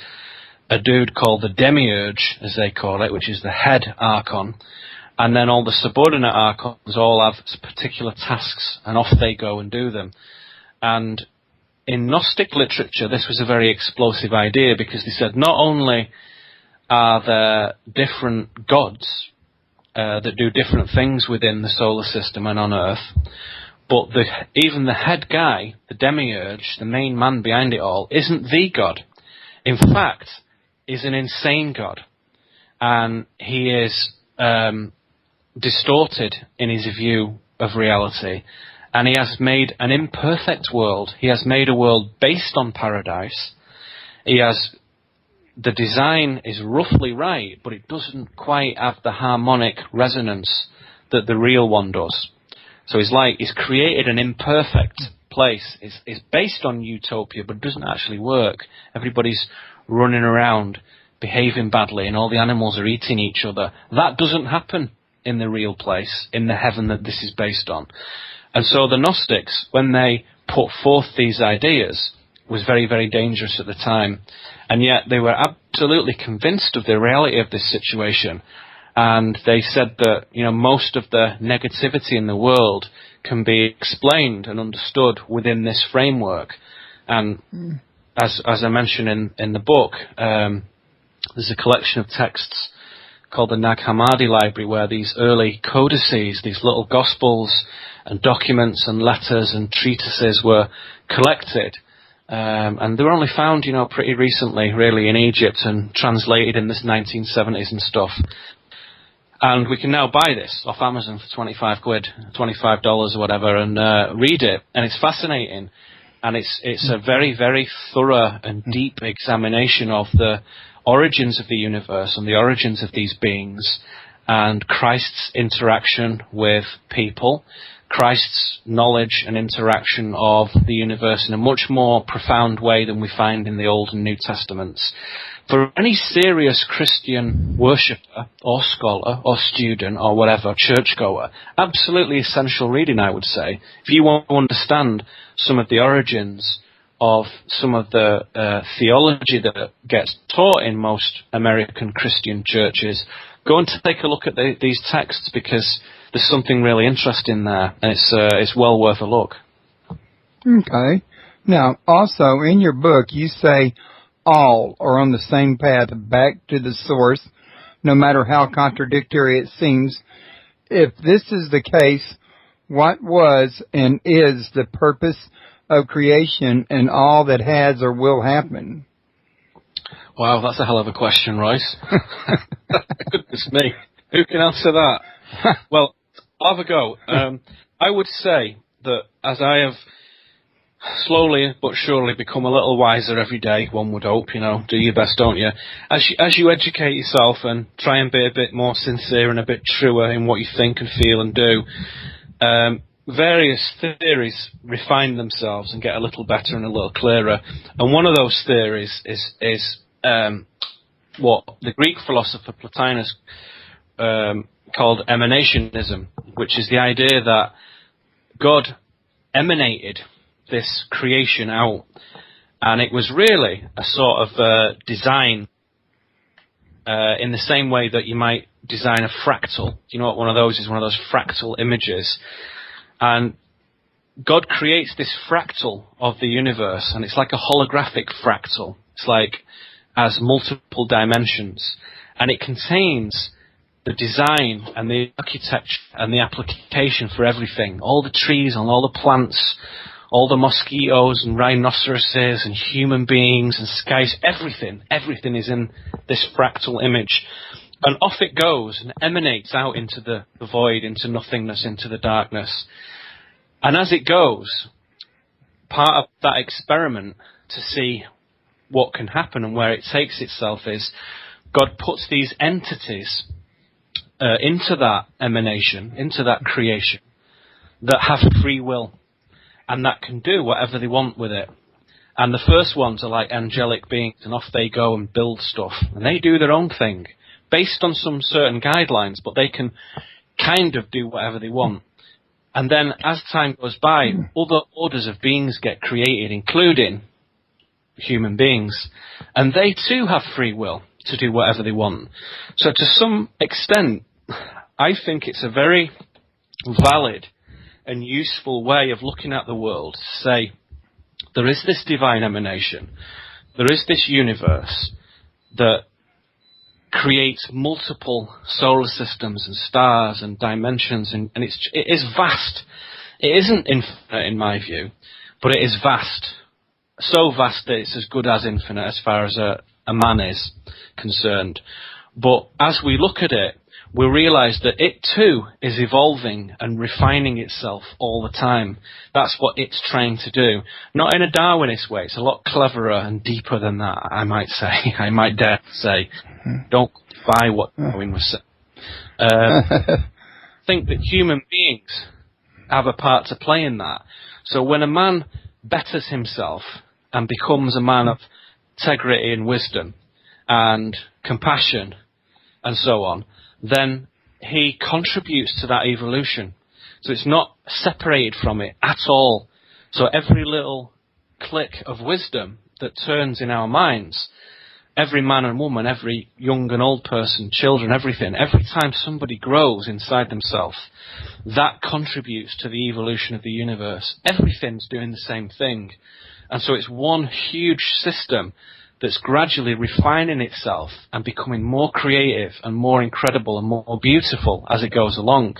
a dude called the demiurge, as they call it, which is the head archon, and then all the subordinate archons all have particular tasks, and off they go and do them. And in Gnostic literature this was a very explosive idea, because they said not only are there different gods that do different things within the solar system and on Earth, but even the head guy, the demiurge, the main man behind it all, isn't the god. In fact, is an insane god. And he is distorted in his view of reality. And he has made an imperfect world. He has made a world based on paradise. The design is roughly right, but it doesn't quite have the harmonic resonance that the real one does. So he's created an imperfect place. It's based on utopia, but it doesn't actually work. Everybody's running around, behaving badly, and all the animals are eating each other. That doesn't happen in the real place, in the heaven that this is based on. And so the Gnostics, when they put forth these ideas, was very, very dangerous at the time. And yet they were absolutely convinced of the reality of this situation. And they said that, most of the negativity in the world can be explained and understood within this framework. And as I mentioned in the book, there's a collection of texts called the Nag Hammadi Library, where these early codices, these little gospels and documents and letters and treatises were collected. And they were only found, pretty recently, really, in Egypt and translated in the 1970s and stuff. And we can now buy this off Amazon for $25 or whatever, and read it. And it's fascinating. And it's a very, very thorough and deep examination of the origins of the universe and the origins of these beings, and Christ's interaction with people, Christ's knowledge and interaction of the universe in a much more profound way than we find in the Old and New Testaments. For any serious Christian worshipper or scholar or student or whatever, churchgoer, absolutely essential reading, I would say. If you want to understand some of the origins of some of the theology that gets taught in most American Christian churches, go and take a look at these texts, because there's something really interesting there, and it's well worth a look. Okay. Now, also, in your book, you say all are on the same path back to the source, no matter how contradictory it seems. If this is the case, what was and is the purpose of creation and all that has or will happen? Wow, that's a hell of a question, Royce. Goodness me. Who can answer that? Well, I'll have a go. I would say that as I have slowly but surely become a little wiser every day, one would hope, do your best, don't you? As you educate yourself and try and be a bit more sincere and a bit truer in what you think and feel and do, various theories refine themselves and get a little better and a little clearer. And one of those theories is what the Greek philosopher Plotinus called emanationism, which is the idea that God emanated this creation out, and it was really a sort of design in the same way that you might design a fractal. Do you know what one of those is? One of those fractal images. And God creates this fractal of the universe, and it's like a holographic fractal. It's like has multiple dimensions, and it contains the design and the architecture and the application for everything. All the trees and all the plants, all the mosquitoes and rhinoceroses and human beings and skies, everything is in this fractal image. And off it goes and emanates out into the void, into nothingness, into the darkness. And as it goes, part of that experiment to see what can happen and where it takes itself is God puts these entities into that emanation, into that creation, that have free will and that can do whatever they want with it. And the first ones are like angelic beings, and off they go and build stuff. And they do their own thing, based on some certain guidelines, but they can kind of do whatever they want. And then as time goes by, other orders of beings get created, including human beings. And they too have free will to do whatever they want. So to some extent, I think it's a very valid and useful way of looking at the world to say, there is this divine emanation, there is this universe that creates multiple solar systems and stars and dimensions, and it is vast. It isn't infinite in my view, but it is vast. So vast that it's as good as infinite as far as a man is concerned. But as we look at it, we realize that it too is evolving and refining itself all the time. That's what it's trying to do. Not in a Darwinist way. It's a lot cleverer and deeper than that, I might say. I might dare say. Don't buy what Darwin was saying. I think that human beings have a part to play in that. So when a man betters himself and becomes a man of integrity and wisdom and compassion and so on, then he contributes to that evolution. So it's not separated from it at all. So every little click of wisdom that turns in our minds, every man and woman, every young and old person, children, everything, every time somebody grows inside themselves, that contributes to the evolution of the universe. Everything's doing the same thing. And so it's one huge system that's gradually refining itself and becoming more creative and more incredible and more beautiful as it goes along.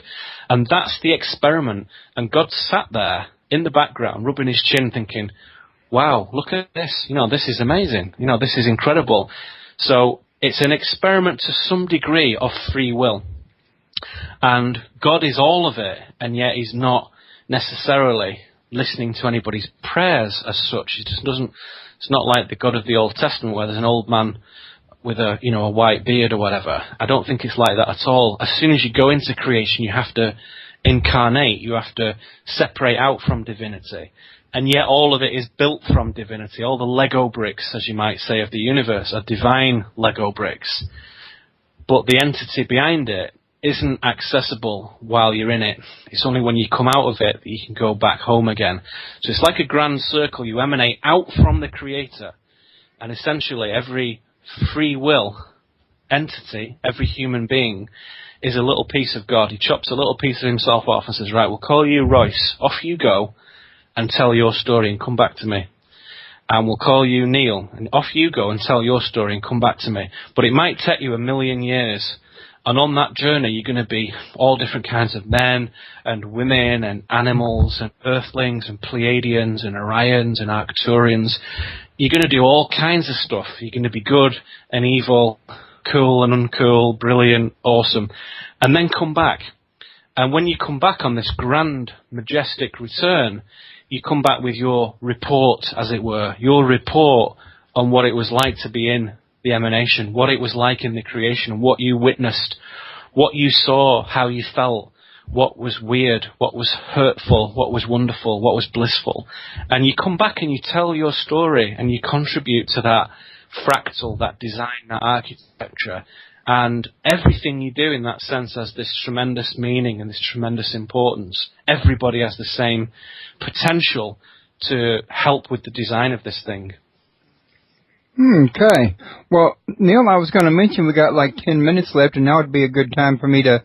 And that's the experiment. And God sat there in the background, rubbing his chin, thinking, wow, look at this. This is amazing. This is incredible. So it's an experiment to some degree of free will. And God is all of it, and yet he's not necessarily listening to anybody's prayers as such. It just doesn't. It's not like the God of the Old Testament where there's an old man with a white beard or whatever. I don't think it's like that at all. As soon as you go into creation, you have to incarnate. You have to separate out from divinity. And yet all of it is built from divinity. All the Lego bricks, as you might say, of the universe are divine Lego bricks. But the entity behind it isn't accessible while you're in it. It's only when you come out of it that you can go back home again. So it's like a grand circle. You emanate out from the Creator. And essentially every free will entity, every human being, is a little piece of God. He chops a little piece of himself off and says, right, we'll call you Royce. Off you go and tell your story and come back to me. And we'll call you Neil. And off you go and tell your story and come back to me. But it might take you 1,000,000 years. And on that journey, you're going to be all different kinds of men and women and animals and earthlings and Pleiadians and Orions and Arcturians. You're going to do all kinds of stuff. You're going to be good and evil, cool and uncool, brilliant, awesome. And then come back. And when you come back on this grand, majestic return, you come back with your report, as it were, your report on what it was like to be in the emanation, what it was like in the creation, what you witnessed, what you saw, how you felt, what was weird, what was hurtful, what was wonderful, what was blissful. And you come back and you tell your story and you contribute to that fractal, that design, that architecture. And everything you do in that sense has this tremendous meaning and this tremendous importance. Everybody has the same potential to help with the design of this thing. Okay. Well, Neil, I was going to mention we got like 10 minutes left, and now would be a good time for me to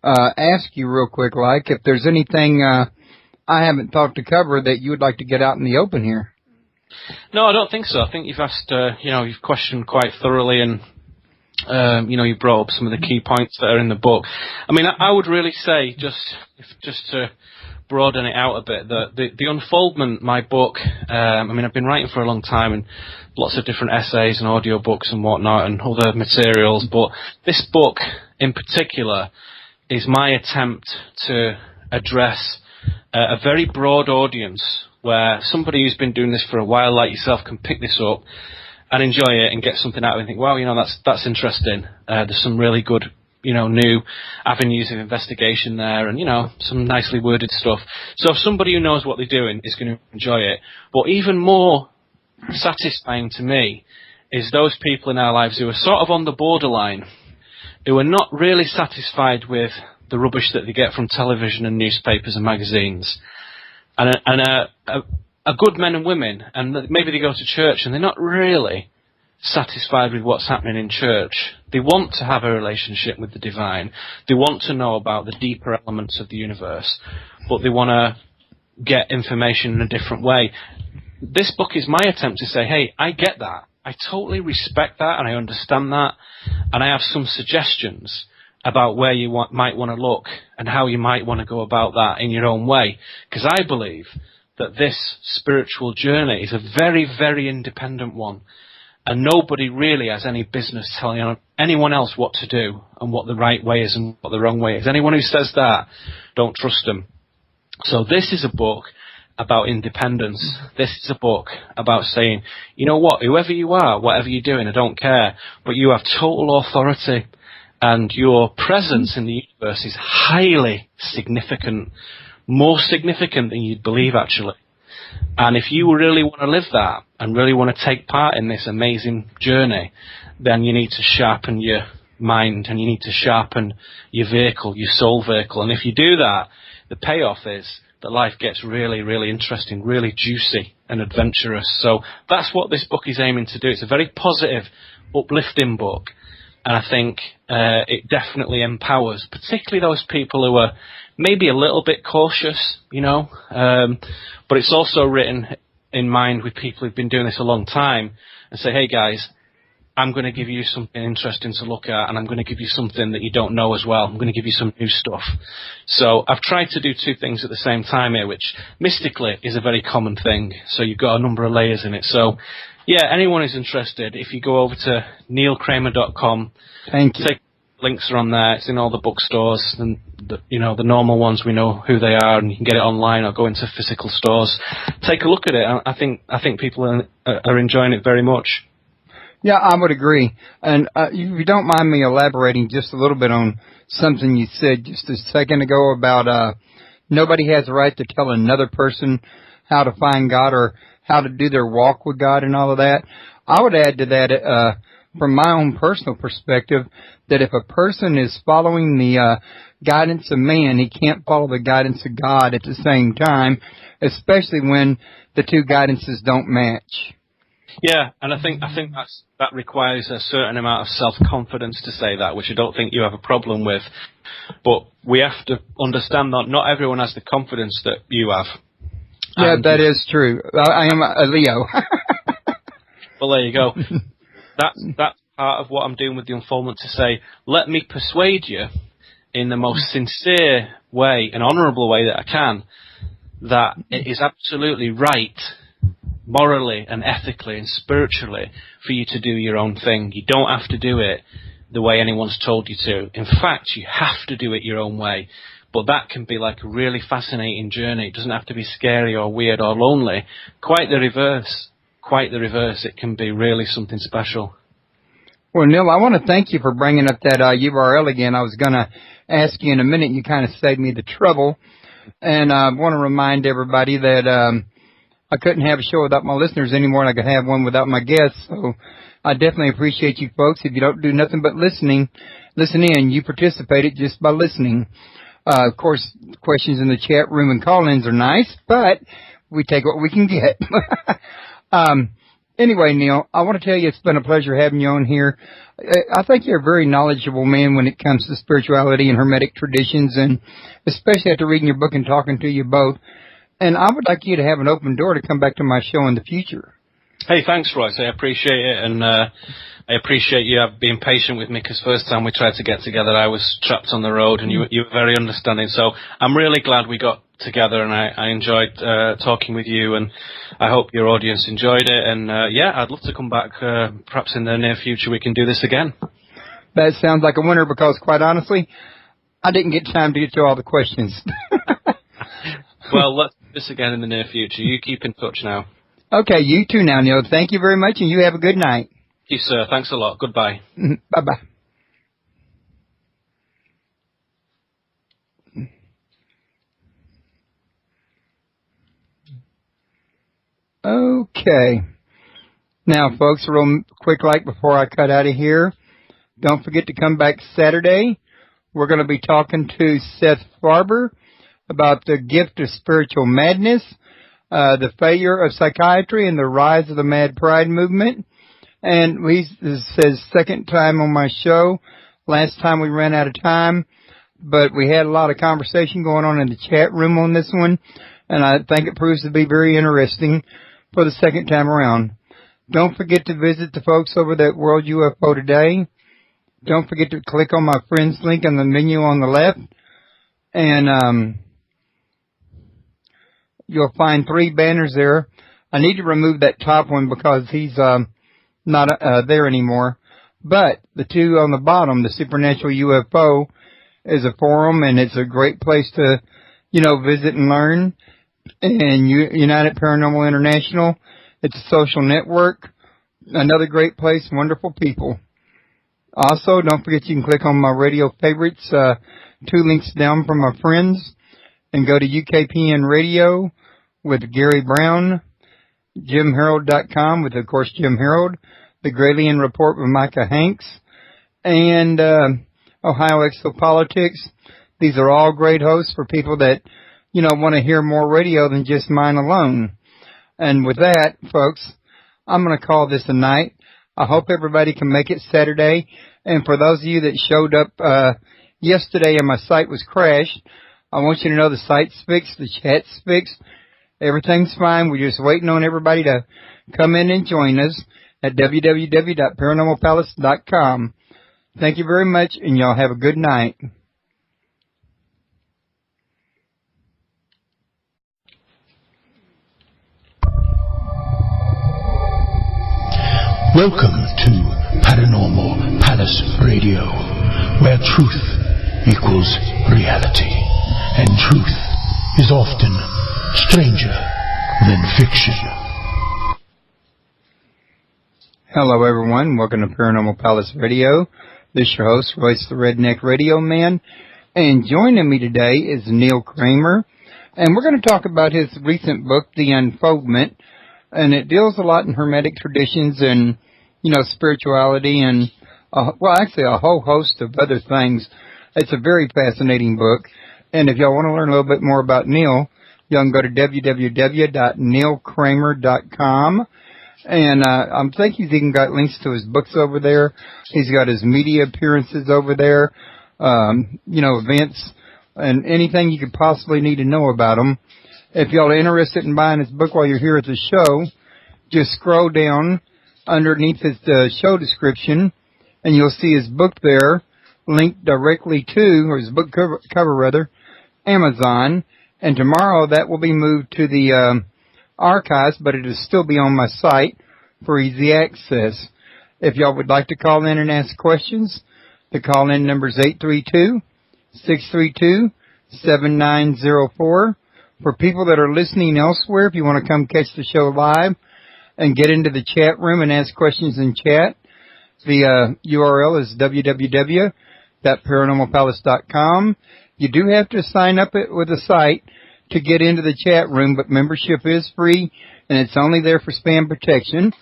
ask you real quick, like, if there's anything I haven't thought to cover that you would like to get out in the open here. No, I don't think so. I think you've asked, you've questioned quite thoroughly, and you brought up some of the key points that are in the book. I mean, I would really say, just to broaden it out a bit, the Unfoldment, my book, I've been writing for a long time, and lots of different essays and audio books and whatnot and other materials, but this book in particular is my attempt to address a very broad audience, where somebody who's been doing this for a while, like yourself, can pick this up and enjoy it and get something out of it and think, wow, that's interesting. There's some really good, new avenues of investigation there, and, some nicely worded stuff. So if somebody who knows what they're doing is going to enjoy it. But even more satisfying to me is those people in our lives who are sort of on the borderline, who are not really satisfied with the rubbish that they get from television and newspapers and magazines, and are good men and women, and maybe they go to church and they're not really satisfied with what's happening in church. They want to have a relationship with the divine. They want to know about the deeper elements of the universe, but they want to get information in a different way. This book is my attempt to say, hey, I get that. I totally respect that, and I understand that, and I have some suggestions about where you might want to look and how you might want to go about that in your own way. Because I believe that this spiritual journey is a very, very independent one, and nobody really has any business telling anyone else what to do and what the right way is and what the wrong way is. Anyone who says that, don't trust them. So this is a book about independence. This is a book about saying, you know what, whoever you are, whatever you're doing, I don't care, but you have total authority, and your presence in the universe is highly significant, more significant than you'd believe, actually. And if you really want to live that and really want to take part in this amazing journey, then you need to sharpen your mind, and you need to sharpen your vehicle, your soul vehicle. And if you do that, the payoff is that life gets really, really interesting, really juicy and adventurous. So that's what this book is aiming to do. It's a very positive, uplifting book. And I think it definitely empowers, particularly those people who are maybe a little bit cautious, but it's also written in mind with people who've been doing this a long time, and say, hey guys, I'm going to give you something interesting to look at, and I'm going to give you something that you don't know as well. I'm going to give you some new stuff. So I've tried to do two things at the same time here, which mystically is a very common thing. So you've got a number of layers in it. So yeah, anyone who's interested, if you go over to neilkramer.com, thank you. Links are on there. It's in all the bookstores, and the normal ones, we know who they are, and you can get it online or go into physical stores. Take a look at it. I think people are enjoying it very much. Yeah, I would agree. And if you don't mind me elaborating just a little bit on something you said just a second ago about nobody has a right to tell another person how to find God or how to do their walk with God and all of that. I would add to that, from my own personal perspective, that if a person is following the guidance of man, he can't follow the guidance of God at the same time, especially when the two guidances don't match. Yeah, and I think that requires a certain amount of self-confidence to say that, which I don't think you have a problem with. But we have to understand that not everyone has the confidence that you have. Yeah, that is true. I am a Leo. Well, there you go. That's part of what I'm doing with the Unfoldment, to say, let me persuade you in the most sincere way, an honourable way that I can, that it is absolutely right, morally and ethically and spiritually, for you to do your own thing. You don't have to do it the way anyone's told you to. In fact, you have to do it your own way, but that can be like a really fascinating journey. It doesn't have to be scary or weird or lonely. Quite the reverse. Quite the reverse. It can be really something special. Well, Neil, I want to thank you for bringing up that URL again. I was going to ask you in a minute. You kind of saved me the trouble. And I want to remind everybody that I couldn't have a show without my listeners anymore, and I could have one without my guests. So I definitely appreciate you folks. If you don't do nothing but listen in. You participated just by listening. Of course, questions in the chat room and call-ins are nice, but we take what we can get. Anyway, Neil, I want to tell you it's been a pleasure having you on here. I think you're a very knowledgeable man when it comes to spirituality and Hermetic traditions, and especially after reading your book and talking to you both. And I would like you to have an open door to come back to my show in the future. Hey, thanks, Royce. I appreciate it, and I appreciate you being patient with me, because first time we tried to get together, I was trapped on the road, and you were very understanding. So I'm really glad we got together, and I enjoyed talking with you, and I hope your audience enjoyed it. And yeah, I'd love to come back. Perhaps in the near future we can do this again. That sounds like a winner, because quite honestly, I didn't get time to get to all the questions. Well, let's do this again in the near future. You keep in touch now. Okay, you too now, Neil. Thank you very much, and you have a good night. Thank you, sir. Thanks a lot. Goodbye. Bye-bye. Okay. Now, folks, a real quick like before I cut out of here. Don't forget to come back Saturday. We're going to be talking to Seth Farber about the gift of spiritual madness, the failure of psychiatry, and the rise of the Mad Pride movement. And this is his second time on my show. Last time we ran out of time, but we had a lot of conversation going on in the chat room on this one, and I think it proves to be very interesting for the second time around. Don't forget to visit the folks over at World UFO Today. Don't forget to click on my friends link in the menu on the left, and you'll find 3 banners there. I need to remove that top one because he's not there anymore. But the 2 on the bottom, the Supernatural UFO, is a forum, and it's a great place to, visit and learn. And United Paranormal International, it's a social network. Another great place, wonderful people. Also, don't forget you can click on my radio favorites, 2 links down from my friends, and go to UKPN Radio with Gary Brown, JimHarold.com with, of course, Jim Harold, The Gralien Report with Micah Hanks, and Ohio Exopolitics. These are all great hosts for people that, want to hear more radio than just mine alone. And with that, folks, I'm going to call this a night. I hope everybody can make it Saturday. And for those of you that showed up yesterday and my site was crashed, I want you to know the site's fixed, the chat's fixed. Everything's fine. We're just waiting on everybody to come in and join us at www.paranormalpalace.com. Thank you very much, and y'all have a good night. Welcome to Paranormal Palace Radio, where truth equals reality, and truth is often stranger than fiction. Hello, everyone. Welcome to Paranormal Palace Radio. This is your host, Royce the Redneck Radio Man. And joining me today is Neil Kramer. And we're going to talk about his recent book, The Unfoldment. And it deals a lot in Hermetic traditions and, spirituality and, actually a whole host of other things. It's a very fascinating book. And if y'all want to learn a little bit more about Neil, you can go to www.neilkramer.com. And I'm thinking he's even got links to his books over there. He's got his media appearances over there, events, and anything you could possibly need to know about him. If y'all are interested in buying his book while you're here at the show, just scroll down underneath his show description, and you'll see his book there, linked directly to, or his book cover rather, Amazon. And tomorrow that will be moved to the archives, but it'll still be on my site for easy access. If y'all would like to call in and ask questions, the call-in number is 7904. For people that are listening elsewhere, if you want to come catch the show live and get into the chat room and ask questions in chat, the URL is www.paranormalpalace.com. You do have to sign up with a site to get into the chat room, but membership is free, and it's only there for spam protection.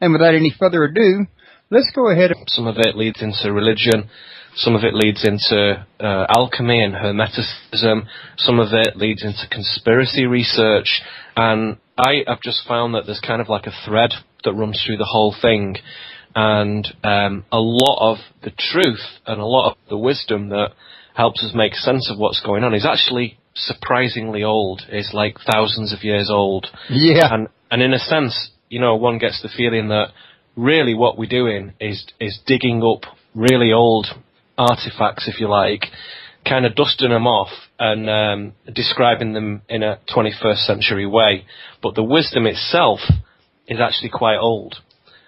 And without any further ado, let's go ahead. Some of it leads into religion. Some of it leads into alchemy and hermeticism. Some of it leads into conspiracy research. And I have just found that there's kind of like a thread that runs through the whole thing. And a lot of the truth and a lot of the wisdom that helps us make sense of what's going on is actually surprisingly old. It's like thousands of years old. Yeah. And in a sense, you know, one gets the feeling that really what we're doing is digging up really old artifacts, if you like, kind of dusting them off and describing them in a 21st century way. But the wisdom itself is actually quite old.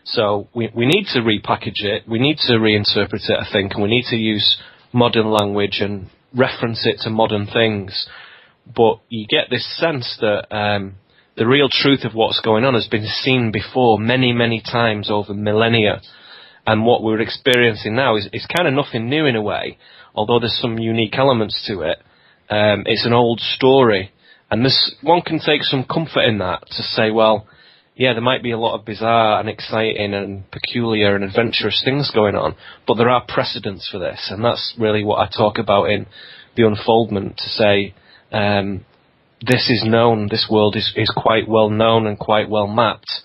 So we need to repackage it, we need to reinterpret it, I think, and we need to use modern language and reference it to modern things. But you get this sense that the real truth of what's going on has been seen before many, many times over millennia. And what we're experiencing now is kind of nothing new in a way, although there's some unique elements to it. It's an old story. And one can take some comfort in that to say, well, yeah, there might be a lot of bizarre and exciting and peculiar and adventurous things going on, but there are precedents for this, and that's really what I talk about in the Unfoldment, to say this is known, this world is quite well known and quite well mapped,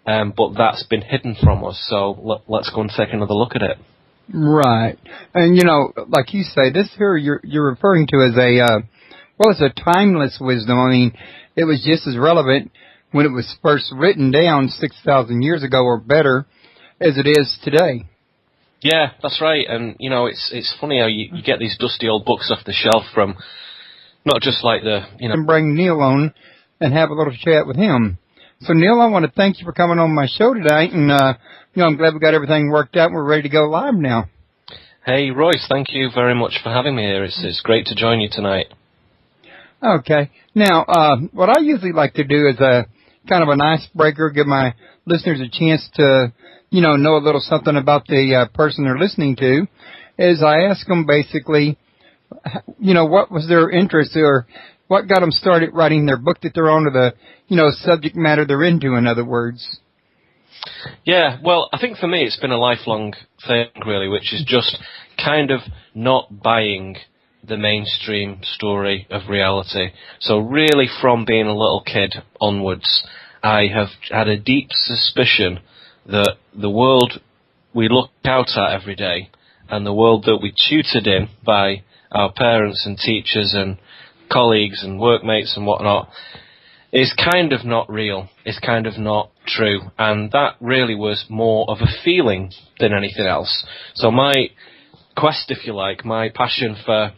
but that's been hidden from us, so let's go and take another look at it. Right. And, you know, like you say, this here you're referring to as it's a timeless wisdom. I mean, it was just as relevant when it was first written down 6,000 years ago or better as it is today. Yeah, that's right. And, you know, it's funny how you get these dusty old books off the shelf from not just like And bring Neil on and have a little chat with him. So, Neil, I want to thank you for coming on my show tonight. And, I'm glad we got everything worked out and we're ready to go live now. Hey, Royce, thank you very much for having me here. It's great to join you tonight. Okay. Now, what I usually like to do is kind of an icebreaker, give my listeners a chance to, know a little something about the person they're listening to, is I ask them basically, what was their interest or what got them started writing their book that they're on, or the, subject matter they're into, in other words. Yeah, well, I think for me it's been a lifelong thing, really, which is just kind of not buying the mainstream story of reality. So really from being a little kid onwards, I have had a deep suspicion that the world we look out at every day and the world that we tutored in by our parents and teachers and colleagues and workmates and whatnot is kind of not real. It's kind of not true. And that really was more of a feeling than anything else. So my quest, if you like, my passion for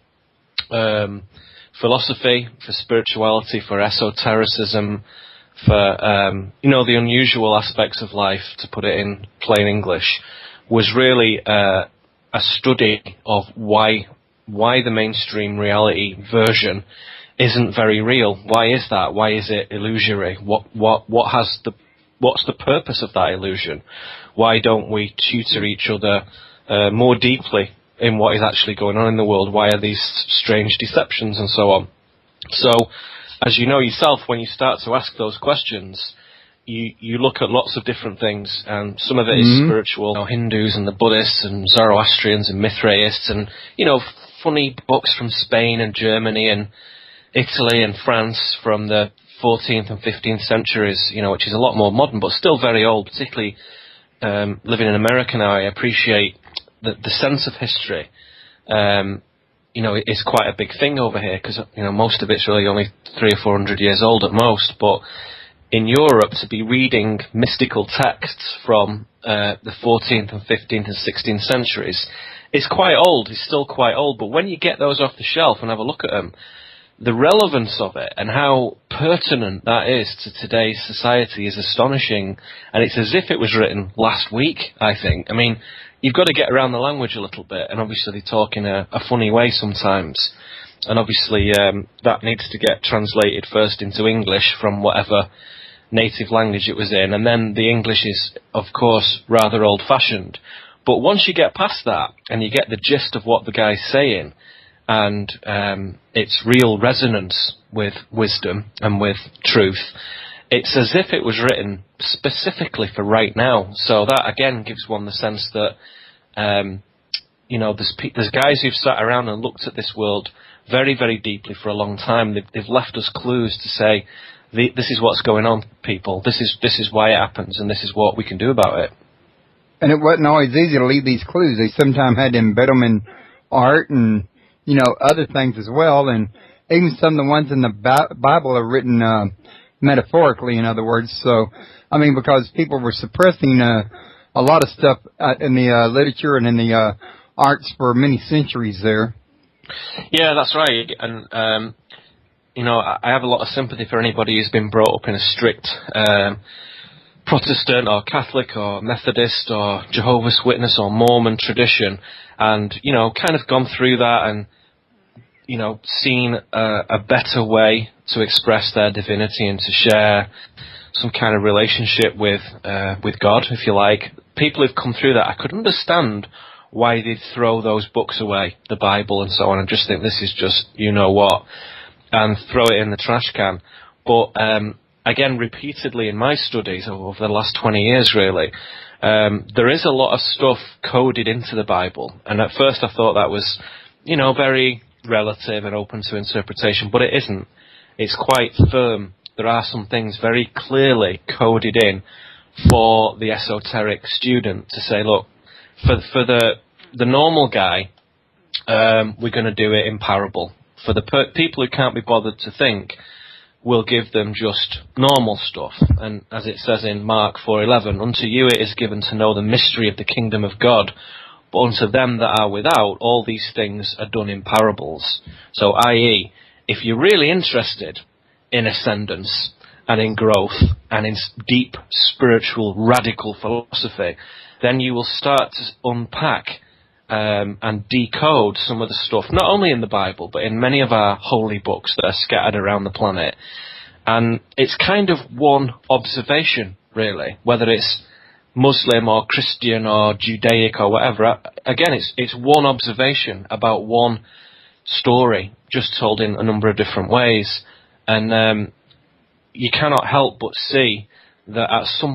philosophy, for spirituality, for esotericism, for the unusual aspects of life, to put it in plain English, was really a study of why the mainstream reality version isn't very real. Why is that? Why is it illusory? What's the purpose of that illusion? Why don't we tutor each other more deeply in what is actually going on in the world? Why are these strange deceptions and so on? So, as you know yourself, when you start to ask those questions, you look at lots of different things, and some of it is spiritual, Hindus and the Buddhists and Zoroastrians and Mithraists, and, funny books from Spain and Germany and Italy and France from the 14th and 15th centuries, which is a lot more modern, but still very old. Particularly living in America now, I appreciate the sense of history. It's quite a big thing over here because, most of it's really only 300 or 400 years old at most. But in Europe, to be reading mystical texts from the 14th and 15th and 16th centuries, it's quite old. It's still quite old. But when you get those off the shelf and have a look at them, the relevance of it and how pertinent that is to today's society is astonishing. And it's as if it was written last week, I think. I mean, you've got to get around the language a little bit, and obviously they talk in a funny way sometimes. and obviously that needs to get translated first into English from whatever native language it was in, and then the English is, of course, rather old-fashioned. But once you get past that, and you get the gist of what the guy's saying, and its real resonance with wisdom and with truth, it's as if it was written specifically for right now. So that, again, gives one the sense that, there's guys who've sat around and looked at this world very, very deeply for a long time. They've left us clues to say, this is what's going on, people. This is why it happens, and this is what we can do about it. And it wasn't always easy to leave these clues. They sometimes had to embed them in art and, other things as well. And even some of the ones in the Bible are written metaphorically, in other words. So, because people were suppressing a lot of stuff in the literature and in the arts for many centuries there. Yeah, that's right. And, I have a lot of sympathy for anybody who's been brought up in a strict Protestant or Catholic or Methodist or Jehovah's Witness or Mormon tradition, and, kind of gone through that and, seen a better way to express their divinity and to share some kind of relationship with God, if you like. People who've come through that, I could understand why they'd throw those books away, the Bible and so on, and just think this is just what, and throw it in the trash can. But again, repeatedly in my studies over the last 20 years, really, there is a lot of stuff coded into the Bible. And at first I thought that was, very relative and open to interpretation, but it isn't. It's quite firm. There are some things very clearly coded in for the esoteric student to say, look, for the normal guy, we're going to do it in parable. For the people who can't be bothered to think, we'll give them just normal stuff. And as it says in Mark 4:11, unto you it is given to know the mystery of the kingdom of God, but unto them that are without, all these things are done in parables. So, i.e., if you're really interested in ascendance and in growth and in deep spiritual radical philosophy, then you will start to unpack and decode some of the stuff, not only in the Bible, but in many of our holy books that are scattered around the planet. And it's kind of one observation, really, whether it's Muslim or Christian or Judaic or whatever. Again, it's one observation about one story, just told in a number of different ways. And you cannot help but see that at some